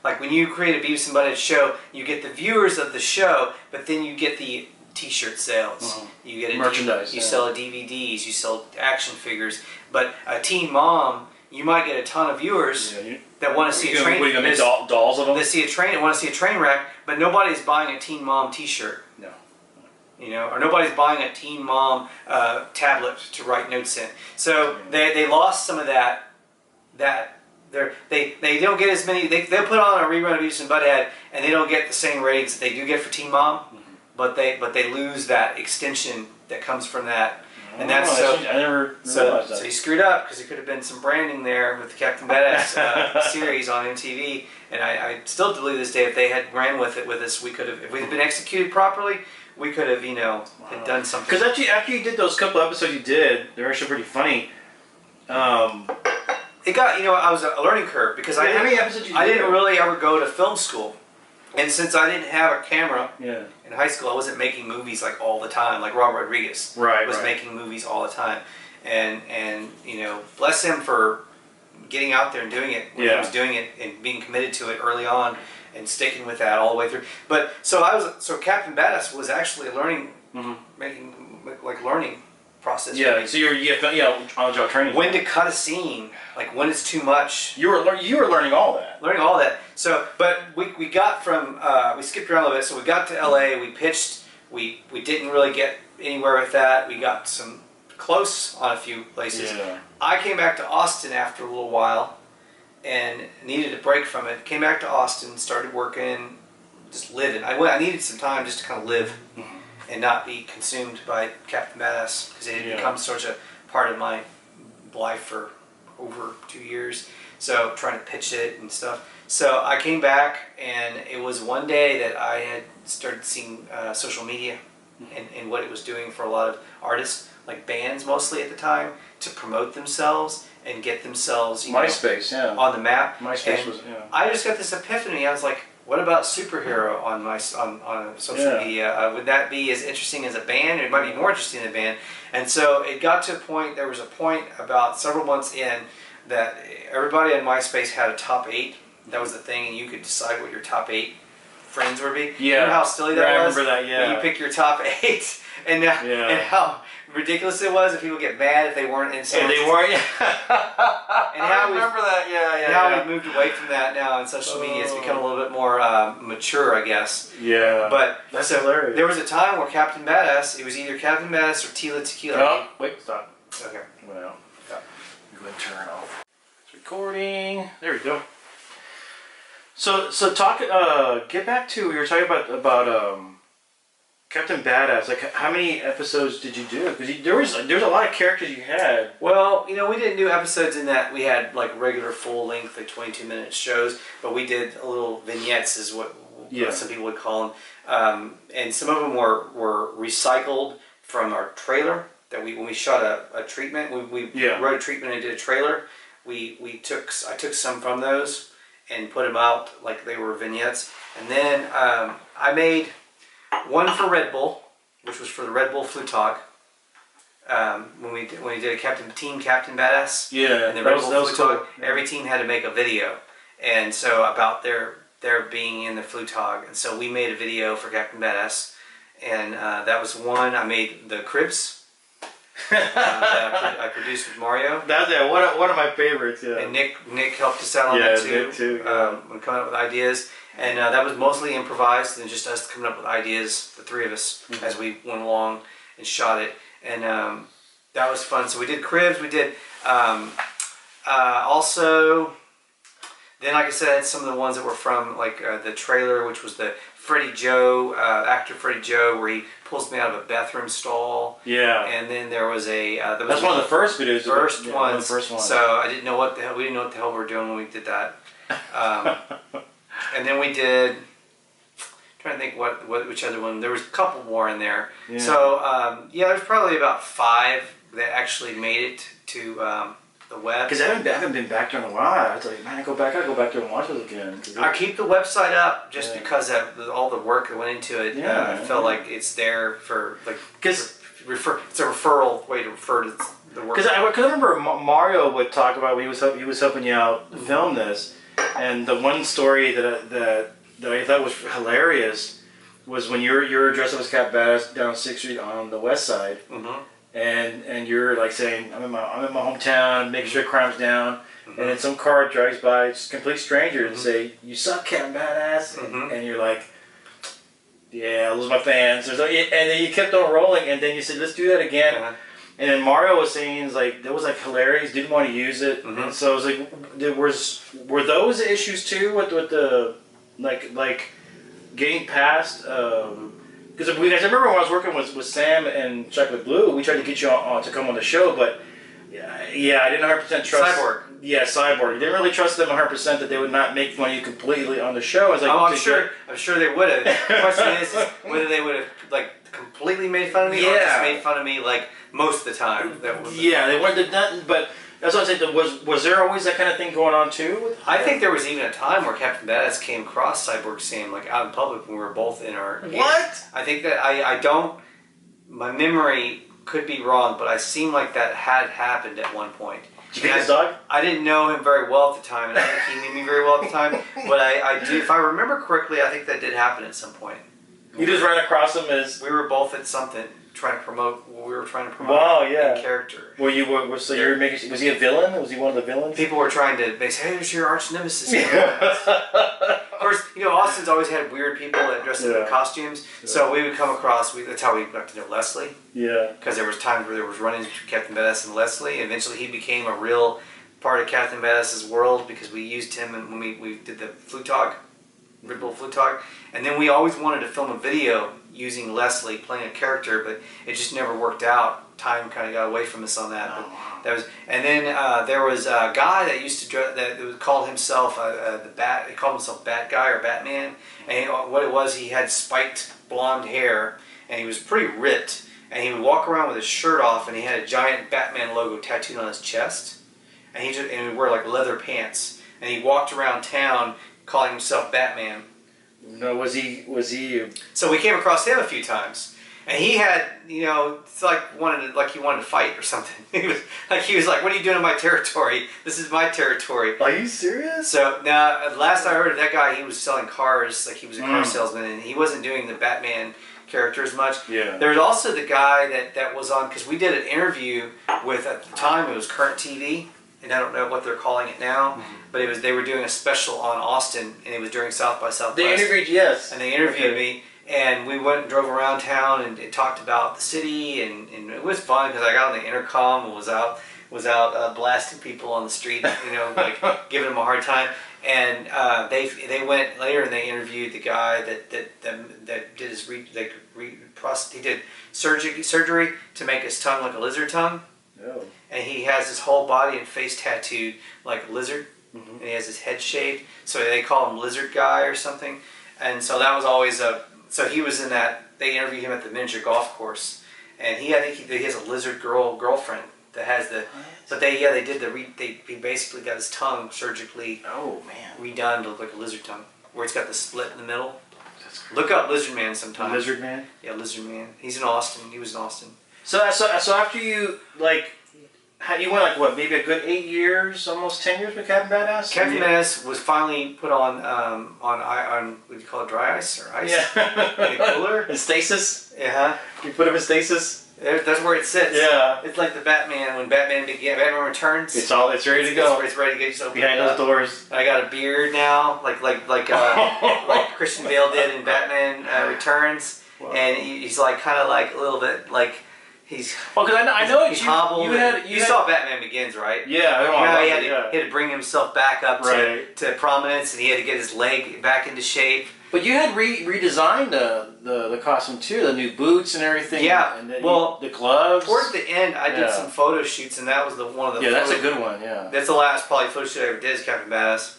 Like when you create a Beavis and Butthead show, you get the viewers of the show, but then you get the T-shirt sales. You get merchandise. You sell DVDs. You sell action figures. But a Teen Mom, you might get a ton of viewers that want to see a train. What are you gonna make dolls of them? They see a train and want to see a train wreck, but nobody's buying a Teen Mom T-shirt. No. You know, or nobody's buying a Teen Mom tablet to write notes in. So they lost some of that. They don't get as many. They'll put on a rerun of Beavis and Butthead, and they don't get the same ratings that they do get for Teen Mom, but they lose that extension that comes from that. And that's I never realized that. So he screwed up because there could have been some branding there with the Captain Badass series on MTV. And I still believe this day if they had ran with it with us, we could have. If we had been executed properly, we could have had done something. Because after you did those couple episodes you did, they were actually pretty funny. It got, I was a learning curve because how many episodes I didn't really ever go to film school. And since I didn't have a camera in high school, I wasn't making movies like all the time, like Robert Rodriguez was making movies all the time. And bless him for getting out there and doing it when he was doing it and being committed to it early on and sticking with that all the way through. But so Captain Badass was actually a learning learning process. Yeah, so on the job training. When to cut a scene, like when it's too much. You were learning all that. Learning all that. So, but we got from we skipped around a little bit. So we got to LA. We pitched. We didn't really get anywhere with that. We got some close on a few places. Yeah. I came back to Austin after a little while and needed a break from it. Came back to Austin, started working, just living. I needed some time just to kind of live. And not be consumed by Captain Badass because it had become such a part of my life for over 2 years. So trying to pitch it and stuff. So I came back and it was one day that I had started seeing social media and what it was doing for a lot of artists, like bands mostly at the time, to promote themselves and get themselves MySpace, on the map. MySpace and was I just got this epiphany. I was like, what about superhero on social media? Would that be as interesting as a band? It might be more interesting than a band. And so it got to a point, there was a point about several months in that everybody on MySpace had a top 8. That was the thing, and you could decide what your top 8 friends would be. Yeah. Remember how silly that was? I remember that, When you pick your top 8, and how ridiculous it was if people get mad if they weren't in social media. And they weren't. I remember that. And how we've moved away from that now in social media. It's become a little bit more mature, I guess. Yeah. But that's hilarious. There was a time where Captain Badass, it was either Captain Badass or Tila Tequila. Oh, wait, stop. Okay. Went out. Go ahead and turn it off. It's recording. There we go. So talk. Get back to we were talking about Captain Badass. Like, how many episodes did you do? Because there was a lot of characters you had. Well, we didn't do episodes in that we had like regular full length, like 22-minute shows, but we did a little vignettes, is what some people would call them, and some of them were recycled from our trailer. That when we shot a treatment, we wrote a treatment and did a trailer. I took some from those and put them out like they were vignettes, and then I made one for Red Bull, which was for the Red Bull Flu Talk. when we did a Team Captain Badass. Yeah, And the that Red was Bull Flute cool. Hog, every team had to make a video, and so about their being in the Flute Hog, and so we made a video for Captain Badass, and that was one. I made the cribs. That I produced with Mario. That's one of my favorites. Yeah. And Nick helped us out on that too. Nick too. Yeah. When coming up with ideas, and that was mostly improvised and just us coming up with ideas, the three of us, as we went along and shot it, and that was fun. So we did cribs. We did also. Then, like I said, some of the ones that were from like the trailer, which was the Freddie Joe, actor Freddie Joe, where he pulls me out of a bathroom stall. Yeah. And then there was a... That's one of the first videos. First ones. One of the first ones. So I didn't know what the hell... We didn't know what the hell we were doing when we did that. And then we did... I'm trying to think which other one. There was a couple more in there. Yeah. So, yeah, there's probably about 5 that actually made it to... the web. Because I haven't been back there in a while. I was like, man, I gotta go back there and watch those again. I keep the website up just because of all the work that went into it. I felt like it's there for it's a referral way to refer to the work. Because I remember Mario would talk about when he was helping you out film this, and the one story that I thought was hilarious was when you're dressed up as Cat Badass down 6th Street on the west side. And you're like saying, I'm in my hometown, making sure crime's down, and then some car drives by, just a complete stranger, and say, "You suck, Captain Badass," and you're like, "Yeah, I lose my fans." And then you kept on rolling, and then you said, "Let's do that again." And then Mario was saying, like, that was like hilarious. Didn't want to use it, and so I was like, were those issues too with the like getting past? Because I remember when I was working with Sam and Chocolate Blue, we tried to get you to come on the show, but yeah, I didn't 100% trust Cyborg. Yeah, Cyborg. Didn't really trust them 100% that they would not make fun of you completely on the show. I was like, I'm sure they would have. The question is whether they would have like completely made fun of me or just made fun of me like most of the time. Yeah, they wanted to, but that's what I'm saying. Was there always that kind of thing going on too? I think there was even a time where Captain Badass came across Cyborg Sam like out in public when we were both in our... What? I think that I don't... My memory could be wrong, but I seem like that had happened at one point. Did you get his dog? I didn't know him very well at the time, and I think he knew me very well at the time. But I do, if I remember correctly, I think that did happen at some point. You just ran across him as... We were both at something. Trying to promote what we were trying to promote. Wow, yeah. In character. So you were making? Was he a villain? Was he one of the villains? People were trying to say, "Hey, there's your arch nemesis." Of course, Austin's always had weird people that dress in costumes. Yeah. So we would come across. That's how we got to know Leslie. Yeah. Because there was times where there was run-ins between Captain Badass and Leslie. And eventually, he became a real part of Captain Badass's world because we used him when we did the Flute Hog, Red Bull Flute Hog, and then we always wanted to film a video using Leslie playing a character, but it just never worked out. Time kind of got away from us on that. But that was, and then there was a guy that used to dress, that called himself the Bat. He called himself Bat Guy or Batman. And what it was, he had spiked blonde hair, and he was pretty ripped. And he would walk around with his shirt off, and he had a giant Batman logo tattooed on his chest. And he would wear like leather pants, and he walked around town calling himself Batman. No, was he? So we came across him a few times, and he had, it's like he wanted to fight or something. He was like, "What are you doing in my territory? This is my territory." Are you serious? So now, last I heard of that guy, he was selling cars, like he was a car salesman, and he wasn't doing the Batman character as much. Yeah. There was also the guy that was on, because we did an interview with, at the time, it was Current TV. And I don't know what they're calling it now, but they were doing a special on Austin, and it was during South by Southwest. They interviewed, yes. And they interviewed me, and we went and drove around town and talked about the city, and it was fun because I got on the intercom and was out blasting people on the street, like giving them a hard time. And they went later and they interviewed the guy that did his he did surgery to make his tongue like a lizard tongue. Oh. And he has his whole body and face tattooed like a lizard, and he has his head shaved, so they call him Lizard Guy or something. And so that was always so he was in that. They interviewed him at the miniature golf course, and I think he has a lizard girlfriend that has the. But he basically got his tongue surgically redone to look like a lizard tongue, where it's got the split in the middle. That's crazy. Look up Lizard Man sometime. Lizard Man? Yeah, Lizard Man. He's in Austin. He was in Austin. So after you like, you went like what, maybe a good 8 years, almost 10 years with Captain Badass. Captain Badass was finally put on what do you call it, dry ice or ice? Yeah. In a cooler. In stasis. Yeah. You put him in stasis. That's where it sits. Yeah. It's like the Batman when Batman Returns. It's ready to go. It's ready to go. Just open Behind those doors. I got a beard now, like Christian Bale did in Batman Returns, wow. And he's like kind of like a little bit like he's. Well, because I know he's hobbled. You saw Batman Begins, right? Yeah, he had to bring himself back up to prominence, and he had to get his leg back into shape. But you had redesigned the costume too, the new boots and everything. Yeah, and the gloves. Towards the end, I did some photo shoots, and that was one of the. Yeah, that's a good one. Yeah, that's the last probably photo shoot I ever did as Captain Badass.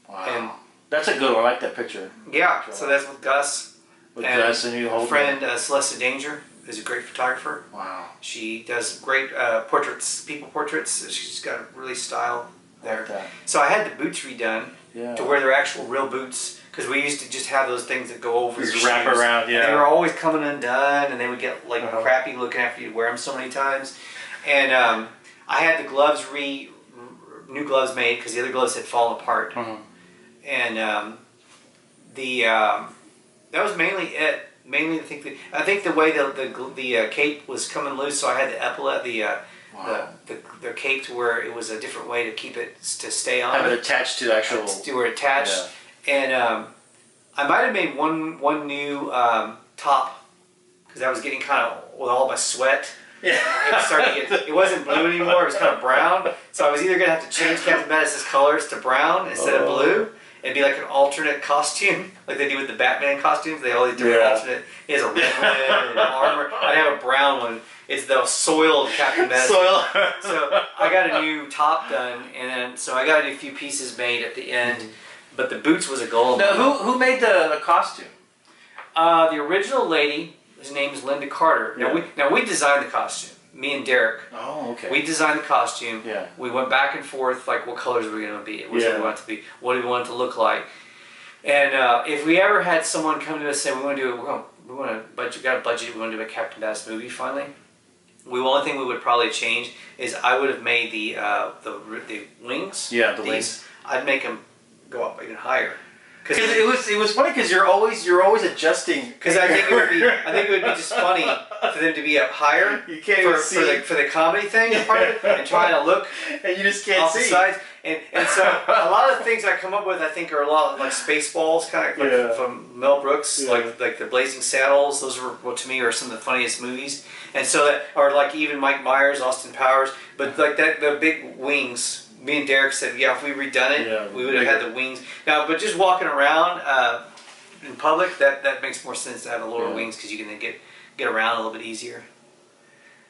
Wow, and that's a good one. I like that picture. Yeah, so that's with Gus. With Gus and you hold friend Celeste Danger is a great photographer. Wow, she does great portraits, people portraits. She's got a really style there. Like that. So I had the boots redone to where they're actual real boots. Because we used to just have those things that go over your shoes. Wrap around, yeah. And they were always coming undone, and they would get like crappy looking after you wear them so many times. And I had the gloves new gloves made because the other gloves had fallen apart. And that was mainly it. Mainly, I think the way the cape was coming loose, so I had the epaulette, the cape to where it was a different way to keep it to stay on. Have it attached to the actual. To where it attached. Yeah. And I might have made one new top because I was getting kind of with all my sweat. Yeah. It wasn't blue anymore. It was kind of brown. So I was either gonna have to change Captain Badass's colors to brown instead of blue. It'd be like an alternate costume, like they do with the Batman costumes. They all these different alternate. He has a red one and armor. I'd have a brown one. It's the soiled Captain Badass. So I got a new top done, and then so I got a few pieces made at the end. But the boots was a goal. Now, who made the costume? The original lady, his name is Linda Carter. Now we designed the costume. Me and Derek. Oh, okay. We designed the costume. Yeah. We went back and forth, like what colors were we going to be? What do we want it to be? What do we want it to look like? And if we ever had someone come to us and say we want to do it, we want to budget. Got a budget. We want to do a Captain Badass movie finally. The only thing we would probably change is I would have made the wings. Yeah, the wings. I'd make them go up even higher. Because it was funny because you're always adjusting. Because I think it would be just funny for them to be up higher. You can't even see for the comedy thing part of it, and trying to look and you just can't off see the sides. And so a lot of the things I come up with I think are a lot like Spaceballs, kind of like from Mel Brooks, like the Blazing Saddles. Those are what to me are some of the funniest movies. And so that, or like even Mike Myers, Austin Powers, but like that the big wings. Me and Derek said, if we redone it, we would have had the wings. Now, but just walking around in public, that makes more sense to have the lower wings because you can then get around a little bit easier.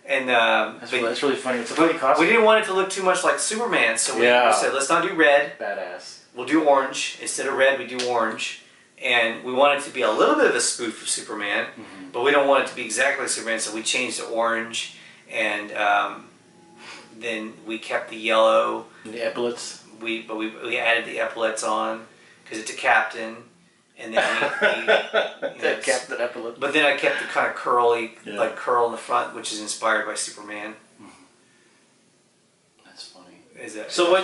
And that's really funny. It's a funny costume. We didn't want it to look too much like Superman, so we said, let's not do red. Badass. We'll do orange. Instead of red, we do orange. And we want it to be a little bit of a spoof of Superman, but we don't want it to be exactly Superman, so we changed to orange. And then we kept the yellow. The epaulets. We added the epaulets on because it's a captain, and then we captain epaulet. But then I kept the kind of curly, like curl in the front, which is inspired by Superman. That's funny.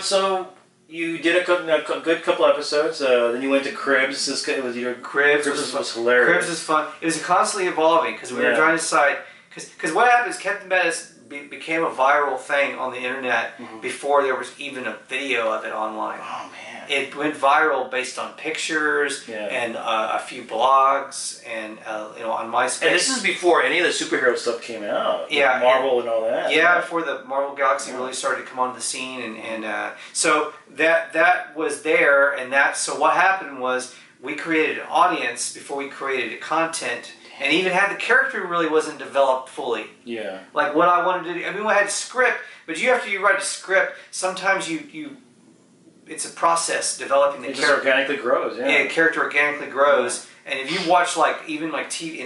So you did a good couple episodes. Then you went to Cribs. It was your Cribs was hilarious. Cribs was fun. It was constantly evolving because we were trying to decide. Because what happens, Captain Badass became a viral thing on the internet before there was even a video of it online. Oh man! It went viral based on pictures and a few blogs and on MySpace. And this is before any of the superhero stuff came out. Yeah, Marvel and all that. Yeah, before the Marvel Galaxy really started to come onto the scene, and so that was there, and so what happened was we created an audience before we created content. And even had the character really wasn't developed fully. Yeah. Like what I wanted to do. I mean, we had a script, but after you write a script, sometimes it's a process developing the character. It just organically grows. Yeah. The character organically grows. And if you watch in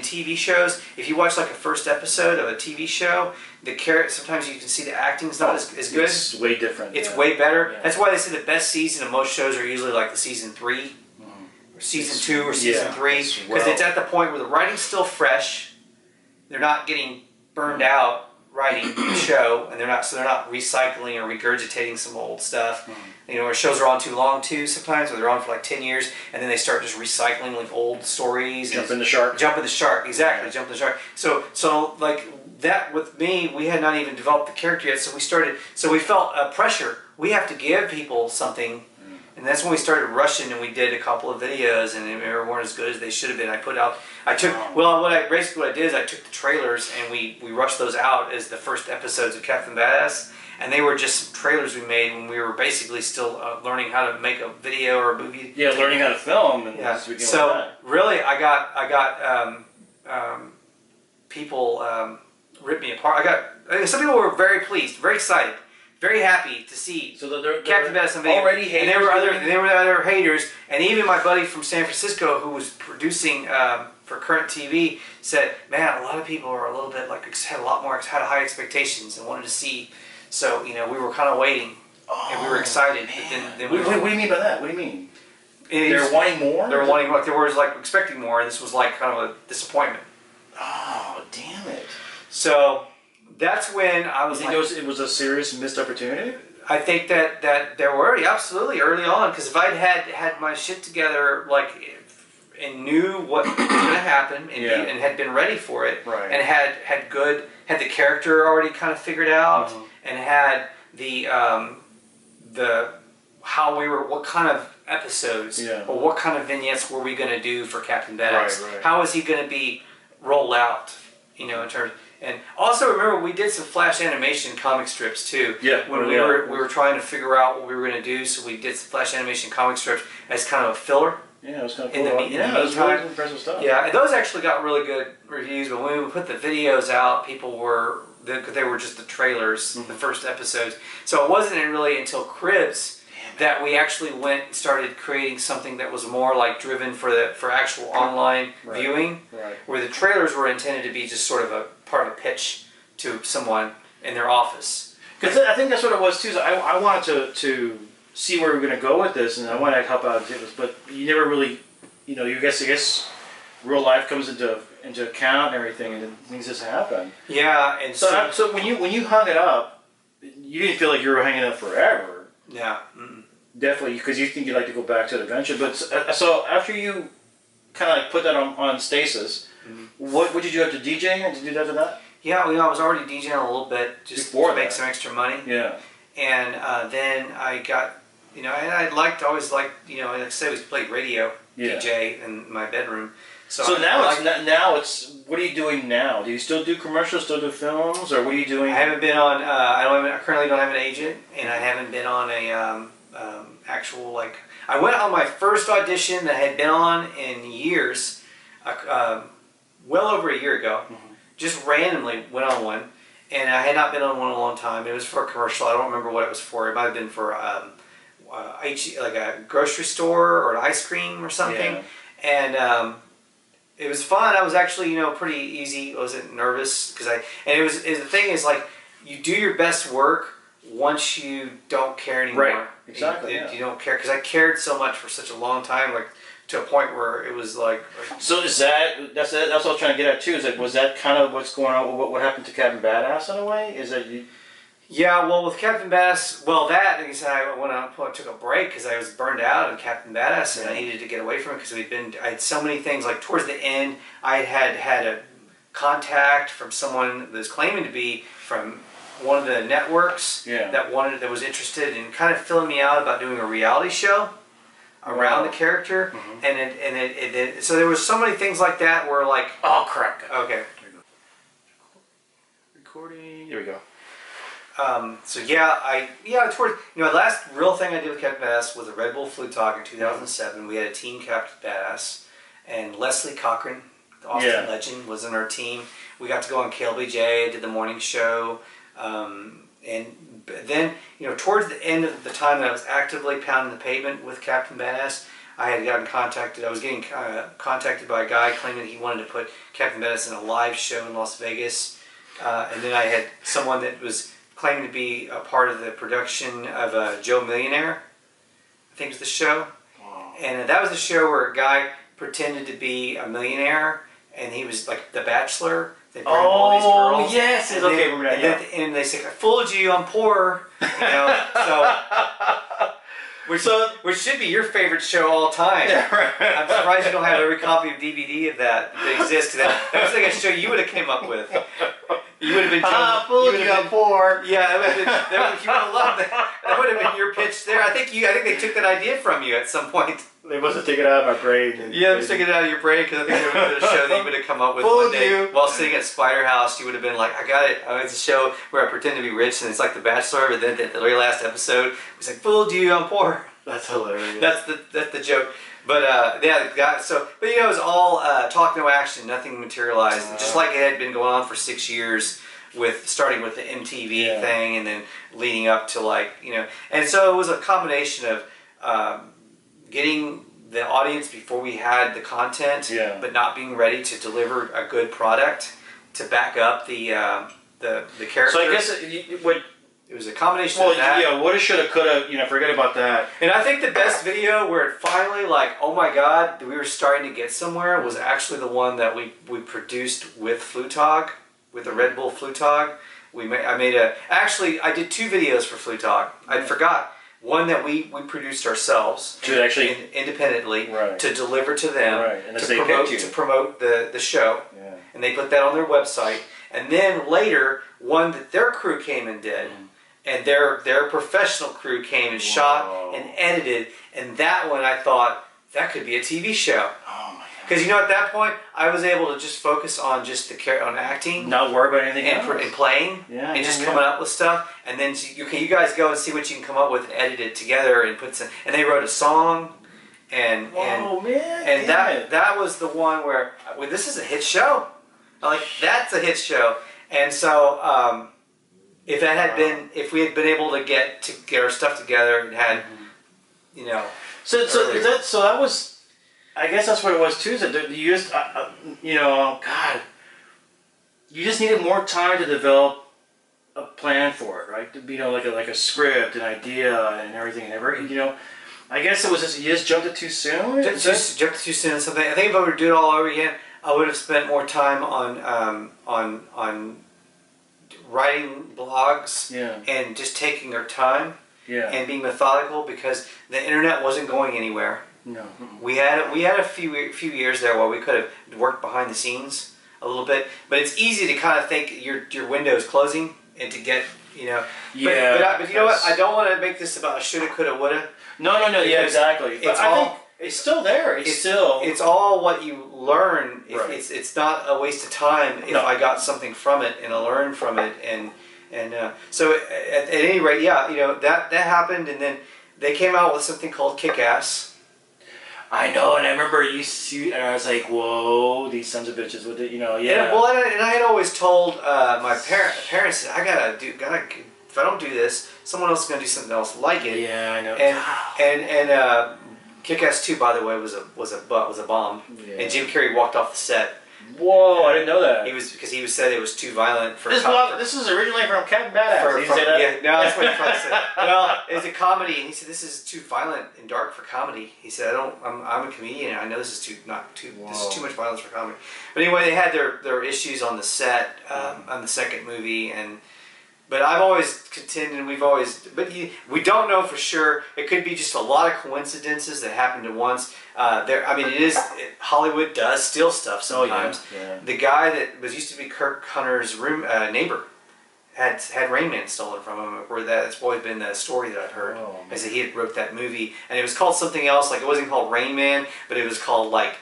TV shows, if you watch like a first episode of a TV show, sometimes you can see the acting's not as good. It's way different. It's way better. Yeah. That's why they say the best season of most shows are usually like the season 3. Or season 2 or season 3, because it's at the point where the writing's still fresh, they're not getting burned out writing the show, and they're not recycling or regurgitating some old stuff. You know, or shows are on too long too sometimes, or they're on for like 10 years, and then they start just recycling like old stories. Jumping the shark. Jumping the shark, exactly. Jumping the shark. So like that with me, we had not even developed the character yet, so we felt pressure. We have to give people something. And that's when we started rushing, and we did a couple of videos, and they weren't as good as they should have been. What I did is I took the trailers, and we rushed those out as the first episodes of Captain Badass, and they were just trailers we made when we were basically still learning how to make a video or a movie. Yeah, learning how to film. And yeah. So really, I got people rip me apart. Some people were very pleased, very excited. Very happy to see Captain Badass on video. Already haters. And there were other haters, and even my buddy from San Francisco who was producing for Current TV said, "Man, a lot of people are a little bit like had high expectations and wanted to see." So we were kind of waiting, and we were excited. Then what do you mean by that? What do you mean? They're wanting more. They were wanting more. They were like expecting more, and this was like kind of a disappointment. Oh, damn it! So. That's when I was. You think it was a serious missed opportunity? I think that there were absolutely early on, because if I'd had my shit together and knew what was going to happen and had been ready for it, right. and had the character already kind of figured out, and had what kind of episodes or what kind of vignettes were we going to do for Captain Badass? Right. How was he going to be rolled out? In terms. And also remember, we did some flash animation comic strips too. Yeah. When we were trying to figure out what we were going to do, so we did some flash animation comic strips as kind of a filler. Yeah, it was kind of cool. It was really impressive stuff. Yeah, and those actually got really good reviews. But when we put the videos out, people they were just the trailers, the first episodes. So it wasn't really until Cribs that we actually went and started creating something that was more like driven for actual online viewing, where the trailers were intended to be just sort of a part of a pitch to someone in their office. Because I think that's what it was too. So I wanted to see where we were going to go with this, and I wanted to help out, but you never really, I guess real life comes into account and everything, and then things just happen. Yeah, and so when you hung it up, you didn't feel like you were hanging up forever. Yeah. Definitely, because you think you'd like to go back to it eventually. But so after you kind of like put that on stasis, what did you have to DJ and to do that to that? Yeah, I was already DJing a little bit just to make some extra money. Yeah. And then I got, and I always liked, like I said, I was played radio DJ in my bedroom. So now it's what are you doing now? Do you still do commercials, still do films, or what are you doing? I haven't been on. I currently don't have an agent, and I haven't been on a actual I went on my first audition that I had been on in years, well over a year ago. Just randomly went on one, and I had not been on one in a long time. It was for a commercial. I don't remember what it was for. It might have been for like a grocery store or an ice cream or something. And it was fun. I was actually pretty easy. I wasn't nervous the thing is like you do your best work once you don't care anymore. Right. Exactly. You don't care, because I cared so much for such a long time, to a point where it was like. So that's what I was trying to get at too. Is was that kind of what's going on? What happened to Captain Badass in a way? Is that you? Yeah, well, with Captain Badass, like I said, I took a break because I was burned out on Captain Badass, and I needed to get away from it because I had so many things. Like towards the end, I had a contact from someone that was claiming to be from one of the networks that was interested in kind of filling me out about doing a reality show around the character, and so there was so many things like that where like, oh crap, okay, recording, there we go. So towards the last real thing I did with Captain Badass was a Red Bull Flute Talk in 2007. We had a team Captain Badass, and Leslie Cochran, the Austin legend, was in our team. We got to go on KLBJ, did the morning show. And then, towards the end of the time that I was actively pounding the pavement with Captain Badass, I had gotten contacted. I was getting contacted by a guy claiming he wanted to put Captain Badass in a live show in Las Vegas. And then I had someone that was claiming to be a part of the production of Joe Millionaire, I think was the show. Wow. And that was the show where a guy pretended to be a millionaire, and he was like The Bachelor. They bring all these girls. Yes, it's okay. Remember that, yeah. And they say, "I fooled you. I'm poor." You know, which should be your favorite show all time. Yeah, right. I'm surprised you don't have every copy of DVD of that exists. That was like a show you would have came up with. You would have been. Fooled you. I'm poor. Yeah, you would have loved that. That would have been your pitch there. I think they took that idea from you at some point. They must have taken it out of my brain. Yeah, they took it out of your brain because I think there was a show that you would have come up with one day. While sitting at Spider House, you would have been like, I got it. It's a show where I pretend to be rich and it's like The Bachelor, but then at the very last episode, it's like, fooled you, I'm poor. That's hilarious. That's the joke. But yeah, but you know, it was all talk, no action, nothing materialized. Just like it had been going on for 6 years, starting with the MTV thing, and then leading up to and so it was a combination of getting the audience before we had the content, but not being ready to deliver a good product to back up the characters. So I guess it was a combination of that. Yeah, woulda, shoulda, coulda, forget about that. And I think the best video where it finally, oh my God, we were starting to get somewhere was actually the one that we produced with Flutog, with the Red Bull Flutog. I did 2 videos for Flutog. I forgot. One that we produced ourselves independently to deliver to them to promote the show. Yeah. And they put that on their website. And then later, one that their crew came and did. And their professional crew came and shot and edited. And that one, I thought, that could be a TV show. Oh my God. Because at that point, I was able to just focus on just on acting. Not worry about anything else. And playing. Yeah, and just coming up with stuff. And then, you guys go and see what you can come up with and edit it together and put some... And they wrote a song. And that was the one where, this is a hit show. That's a hit show. And so... if we had been able to get our stuff together and had, So that was, I guess that's what it was too. Is that you just, God, you just needed more time to develop a plan for it, right? Like a script, an idea, and everything, I guess it was just you just jumped it too soon. Just jumped it too soon. Something. I think if I were to do it all over again, I would have spent more time on writing blogs and just taking our time and being methodical, because the internet wasn't going anywhere. No. We had a few years there where we could have worked behind the scenes a little bit, but it's easy to kind of think your window is closing and to get But you know what? I don't want to make this about a shoulda, coulda, woulda. No. Yeah, exactly. But I think it's still there. It's all what you learn. It's not a waste of time if I got something from it and I learned from it, and so at any rate, that happened, and then they came out with something called Kick-Ass. I know, and I remember and I was like, "Whoa, these sons of bitches with it," Yeah. And I had always told my parents, if I don't do this, someone else is going to do something else like it. Yeah, I know. And Kick-Ass 2, by the way, was a bomb. Yeah. And Jim Carrey walked off the set. Whoa, I didn't know that. Because he said it was too violent for. This is originally from Captain Badass. Did you say that? Yeah, no, that's what he probably said. Well, it's a comedy, and he said this is too violent and dark for comedy. He said, I'm a comedian, and I know this is too much violence for comedy. But anyway, they had their issues on the set on the second movie, but I've always contended, we don't know for sure. It could be just a lot of coincidences that happened at once. Hollywood does steal stuff sometimes. Oh, yeah. The guy that used to be Kirk Hunter's neighbor had Rain Man stolen from him. Or that's always been the story that I've heard. Oh, is that he had wrote that movie, and it was called something else. Like, it wasn't called Rain Man, but it was called like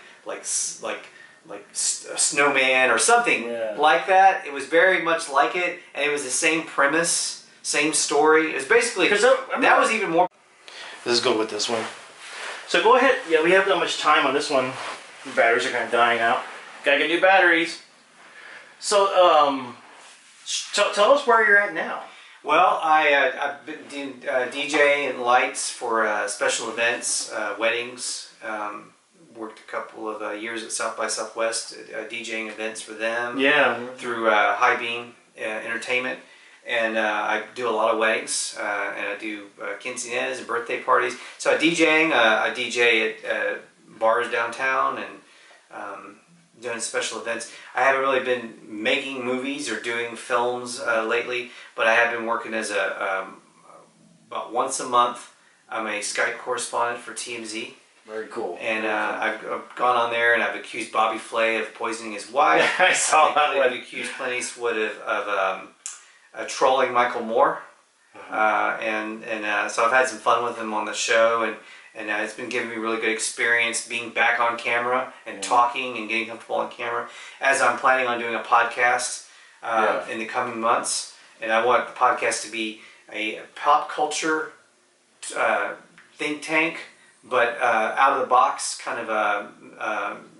Snowman or something like that. It was very much like it, and it was the same premise, same story. It was basically that was even more. Let's go with this one. So go ahead. Yeah, we have not much time on this one. The batteries are kind of dying out. Gotta get new batteries. So tell us where you're at now. Well, I've been doing DJ and lights for special events, weddings. Worked a couple of years at South by Southwest DJing events for them. Yeah. Through High Beam Entertainment, and I do a lot of weddings, and I do quinceañeras and birthday parties. So I DJ at bars downtown, and doing special events. I haven't really been making movies or doing films lately, but I have been working as about once a month. I'm a Skype correspondent for TMZ. Very cool. And I've gone on there and I've accused Bobby Flay of poisoning his wife. I saw that one. I've accused Clint Eastwood of trolling Michael Moore. So I've had some fun with him on the show, and it's been giving me really good experience being back on camera and talking and getting comfortable on camera. As I'm planning on doing a podcast in the coming months, and I want the podcast to be a pop culture think tank, but out of the box, kind of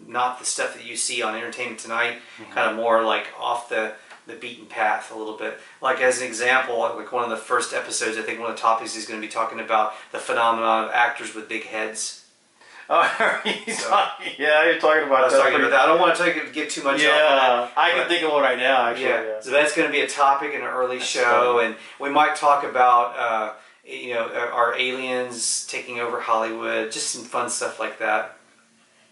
not the stuff that you see on Entertainment Tonight, kind of more like off the beaten path a little bit. Like as an example, like one of the first episodes, I think one of the topics is going to be talking about the phenomenon of actors with big heads. Oh, you're talking about that. I don't want to give too much. Yeah, I can think of one right now. Actually, yeah. So that's going to be a topic in an early show, and we might talk about our aliens taking over Hollywood, just some fun stuff like that.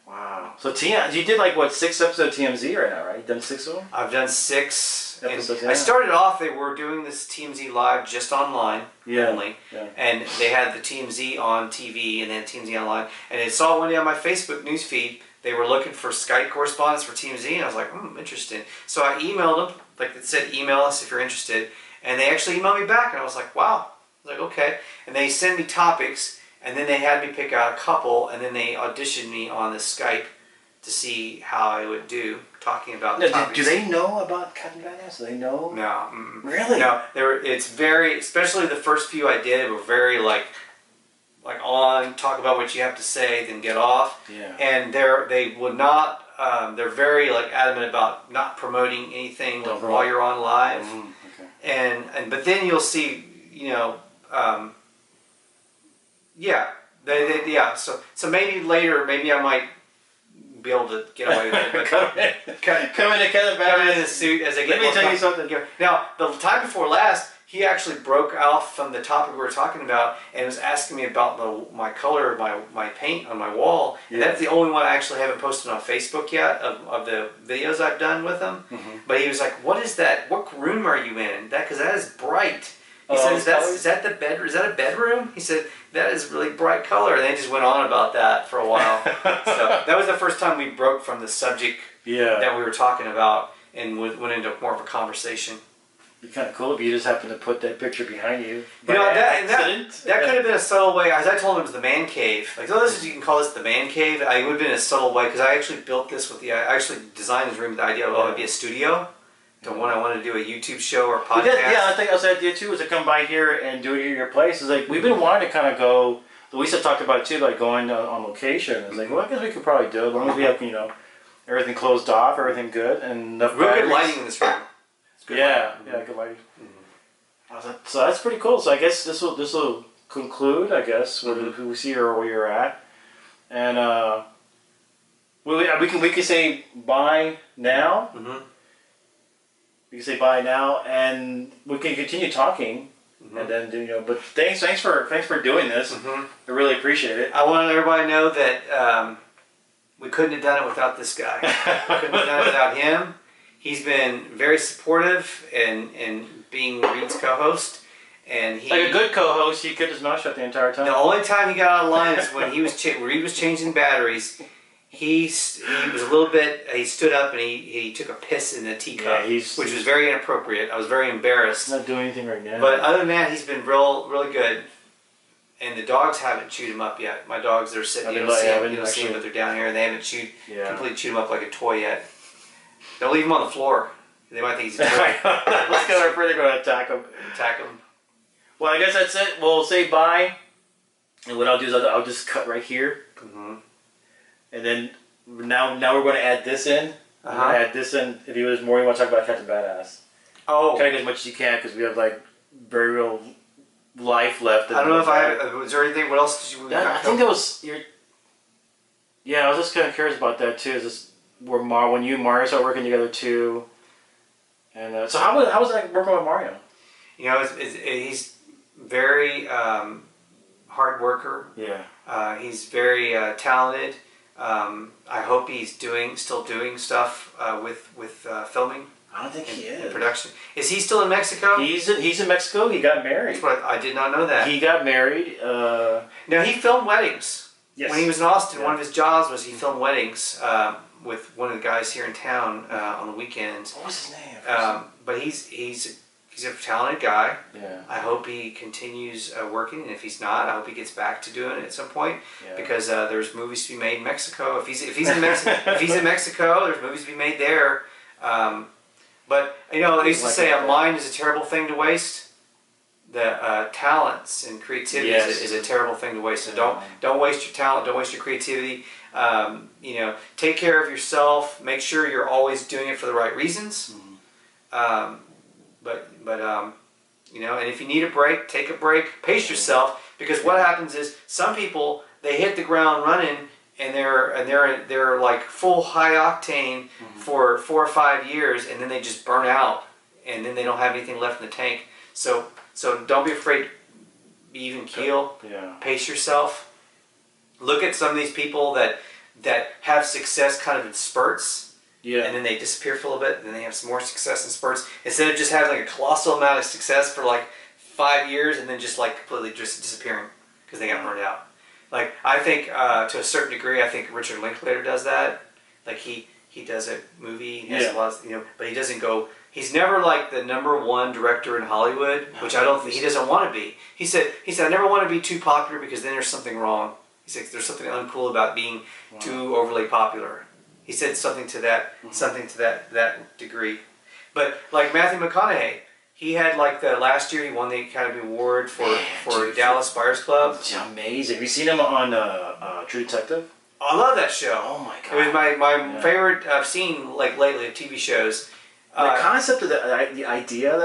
Wow. So you did like what, 6 episodes of TMZ right now, right? You've done 6 of them? I've done 6 episodes. I started off, they were doing this TMZ live just online only. Yeah. And they had the TMZ on TV and then TMZ online. And I saw one day on my Facebook newsfeed, they were looking for Skype correspondents for TMZ, and I was like, interesting. So I emailed them, like it said, email us if you're interested. And they actually emailed me back, and I was like, wow. I was like, okay. And they send me topics. And then they had me pick out a couple, and then they auditioned me on the Skype to see how I would do talking about the topics. Do they know about Captain Badass? Do they know? No. Really? No. It's very, especially the first few I did were very like on, talk about what you have to say, then get off. Yeah. And they would not, they're very like adamant about not promoting anything while you're on live. Okay. But then you'll see, So maybe later, maybe I might be able to get away with it. But come in the suit as I get. Let me tell you something. Now, the time before last, he actually broke off from the topic we were talking about and was asking me about my color of my paint on my wall. And that's the only one I actually haven't posted on Facebook yet of the videos I've done with him. But he was like, "What is that? What room are you in? Because that is bright." He said, is that the bedroom? Is that a bedroom? He said, that is really bright color. And they just went on about that for a while. So that was the first time we broke from the subject that we were talking about and went into more of a conversation. It'd be kind of cool if you just happened to put that picture behind you. That could have been a subtle way. As I told him, it was the man cave. Like, you can call this the man cave. It would have been a subtle way because I actually built this I actually designed this room with the idea of it would be a studio. The one I wanted to do a YouTube show or podcast. I think I was the idea too, was to come by here and do it at your place. It's like, we've been wanting to kind of go, Louisa talked about it too, like going on location. It's like, well, I guess we could probably do it, as long as we have, everything closed off, everything good, and enough real good lighting in this room. It's good lighting. Good lighting. So that's pretty cool. So I guess this will conclude, I guess, who we see or where you're at. And we can say bye now. We can say bye now, and we can continue talking, and then But thanks for doing this. I really appreciate it. I want everybody to know that we couldn't have done it without this guy. We couldn't have done it without him. He's been very supportive in being Reed's co-host, and like a good co-host, he kept his mouth shut the entire time. The only time he got out of line is when Reed was changing batteries. He was a little bit. He stood up and he took a piss in a teacup, which was very inappropriate. I was very embarrassed. He's not doing anything right now. But other than that, he's been really good. And the dogs haven't chewed him up yet. My dogs are sitting. You don't see them, but they're down here, and they haven't completely chewed him up like a toy yet. Don't leave him on the floor. They might think he's a toy. Let's go. We're pretty going to attack him. Well, I guess that's it. We'll say bye. And what I'll do is I'll just cut right here. And then now we're going to add this in. We're going to add this in. If you want to talk about Captain Badass. Oh. Try to get as much as you can because we have like very real life left. I don't know if I have. Was there anything? What else did you? I think that was your. Yeah, I was just kind of curious about that too. Is this when you and Mario started working together too? And so how was that working with Mario? He's very hard worker. Yeah. He's very talented. I hope he's still doing stuff with filming. I don't think he is. In production. Is he still in Mexico? He's in Mexico. He got married. That's what I did not know that. He got married. Now he filmed weddings. Yes. When he was in Austin, one of his jobs was he filmed weddings with one of the guys here in town on the weekends. What was his name? But he's a talented guy. Yeah. I hope he continues working, and if he's not, I hope he gets back to doing it at some point. Yeah. Because there's movies to be made in Mexico. If he's in Mexico, there's movies to be made there. But you know, they used to say a mind is a terrible thing to waste. The talents and creativity is a terrible thing to waste. So don't waste your talent. Don't waste your creativity. You know, take care of yourself. Make sure you're always doing it for the right reasons. Mm-hmm. But you know, and if you need a break, take a break. Pace yourself, because what happens is some people, they hit the ground running and they're like full high octane for 4 or 5 years, and then they just burn out, and then they don't have anything left in the tank. So don't be afraid to be even keel. Yeah. Pace yourself. Look at some of these people that have success kind of in spurts. Yeah. And then they disappear for a little bit, and then they have some more success in spurts. Instead of just having like a colossal amount of success for like 5 years and then just like completely just disappearing because they got burned out. Like, I think to a certain degree, I think Richard Linklater does that. Like he does a movie, he has a lot of, you know, but he doesn't go. He's never like the #1 director in Hollywood, which I don't think he doesn't want to be. He said I never want to be too popular because then there's something wrong. He said there's something uncool about being too overly popular. He said something to that degree. But like Matthew McConaughey, he had like the last year he won the Academy Award for Dallas Buyers Club. It's amazing. Have you seen him on True Detective? I love that show. Oh my god! It was my favorite I've seen like lately of TV shows. The concept of the idea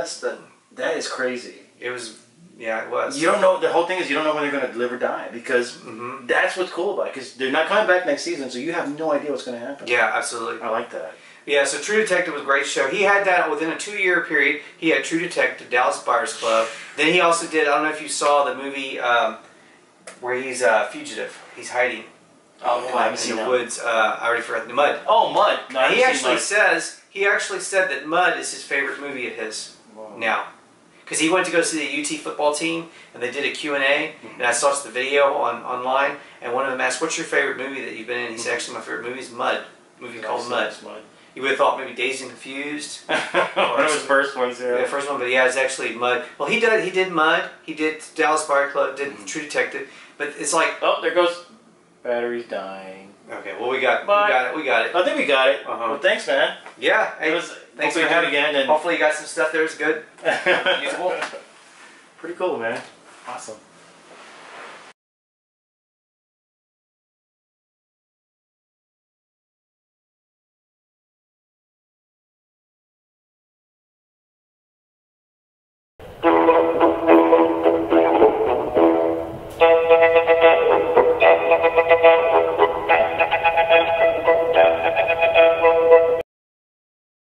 that is crazy. It was. Yeah, it was. You don't know, the whole thing is you don't know when they're going to live or die, because that's what's cool about it, because they're not coming back next season, so you have no idea what's going to happen. Yeah, absolutely. I like that. Yeah, so True Detective was a great show. He had that within a 2-year period. He had True Detective, Dallas Buyers Club. Then he also did, I don't know if you saw the movie where he's a fugitive. He's hiding in the woods. I already forgot. Mud. Oh, Mud. No, he actually said that Mud is his favorite movie of his now. Because he went to go see the UT football team, and they did a Q&A, and I saw the video online, and one of them asked, "What's your favorite movie that you've been in?" He said, "Actually, my favorite movie is Mud. A movie called Mud." You would have thought maybe Dazed and Confused. One of his first ones, yeah. Yeah, the first one, but yeah, it's actually Mud. Well, he did Mud, he did Dallas Buyers Club, did True Detective, but it's like... Oh, there goes... Battery's dying. Okay, well, we got it. I think we got it. Well, thanks, man. Yeah. Hey, thanks for having again. And hopefully you got some stuff there that's good. Usable. Pretty cool, man. Awesome.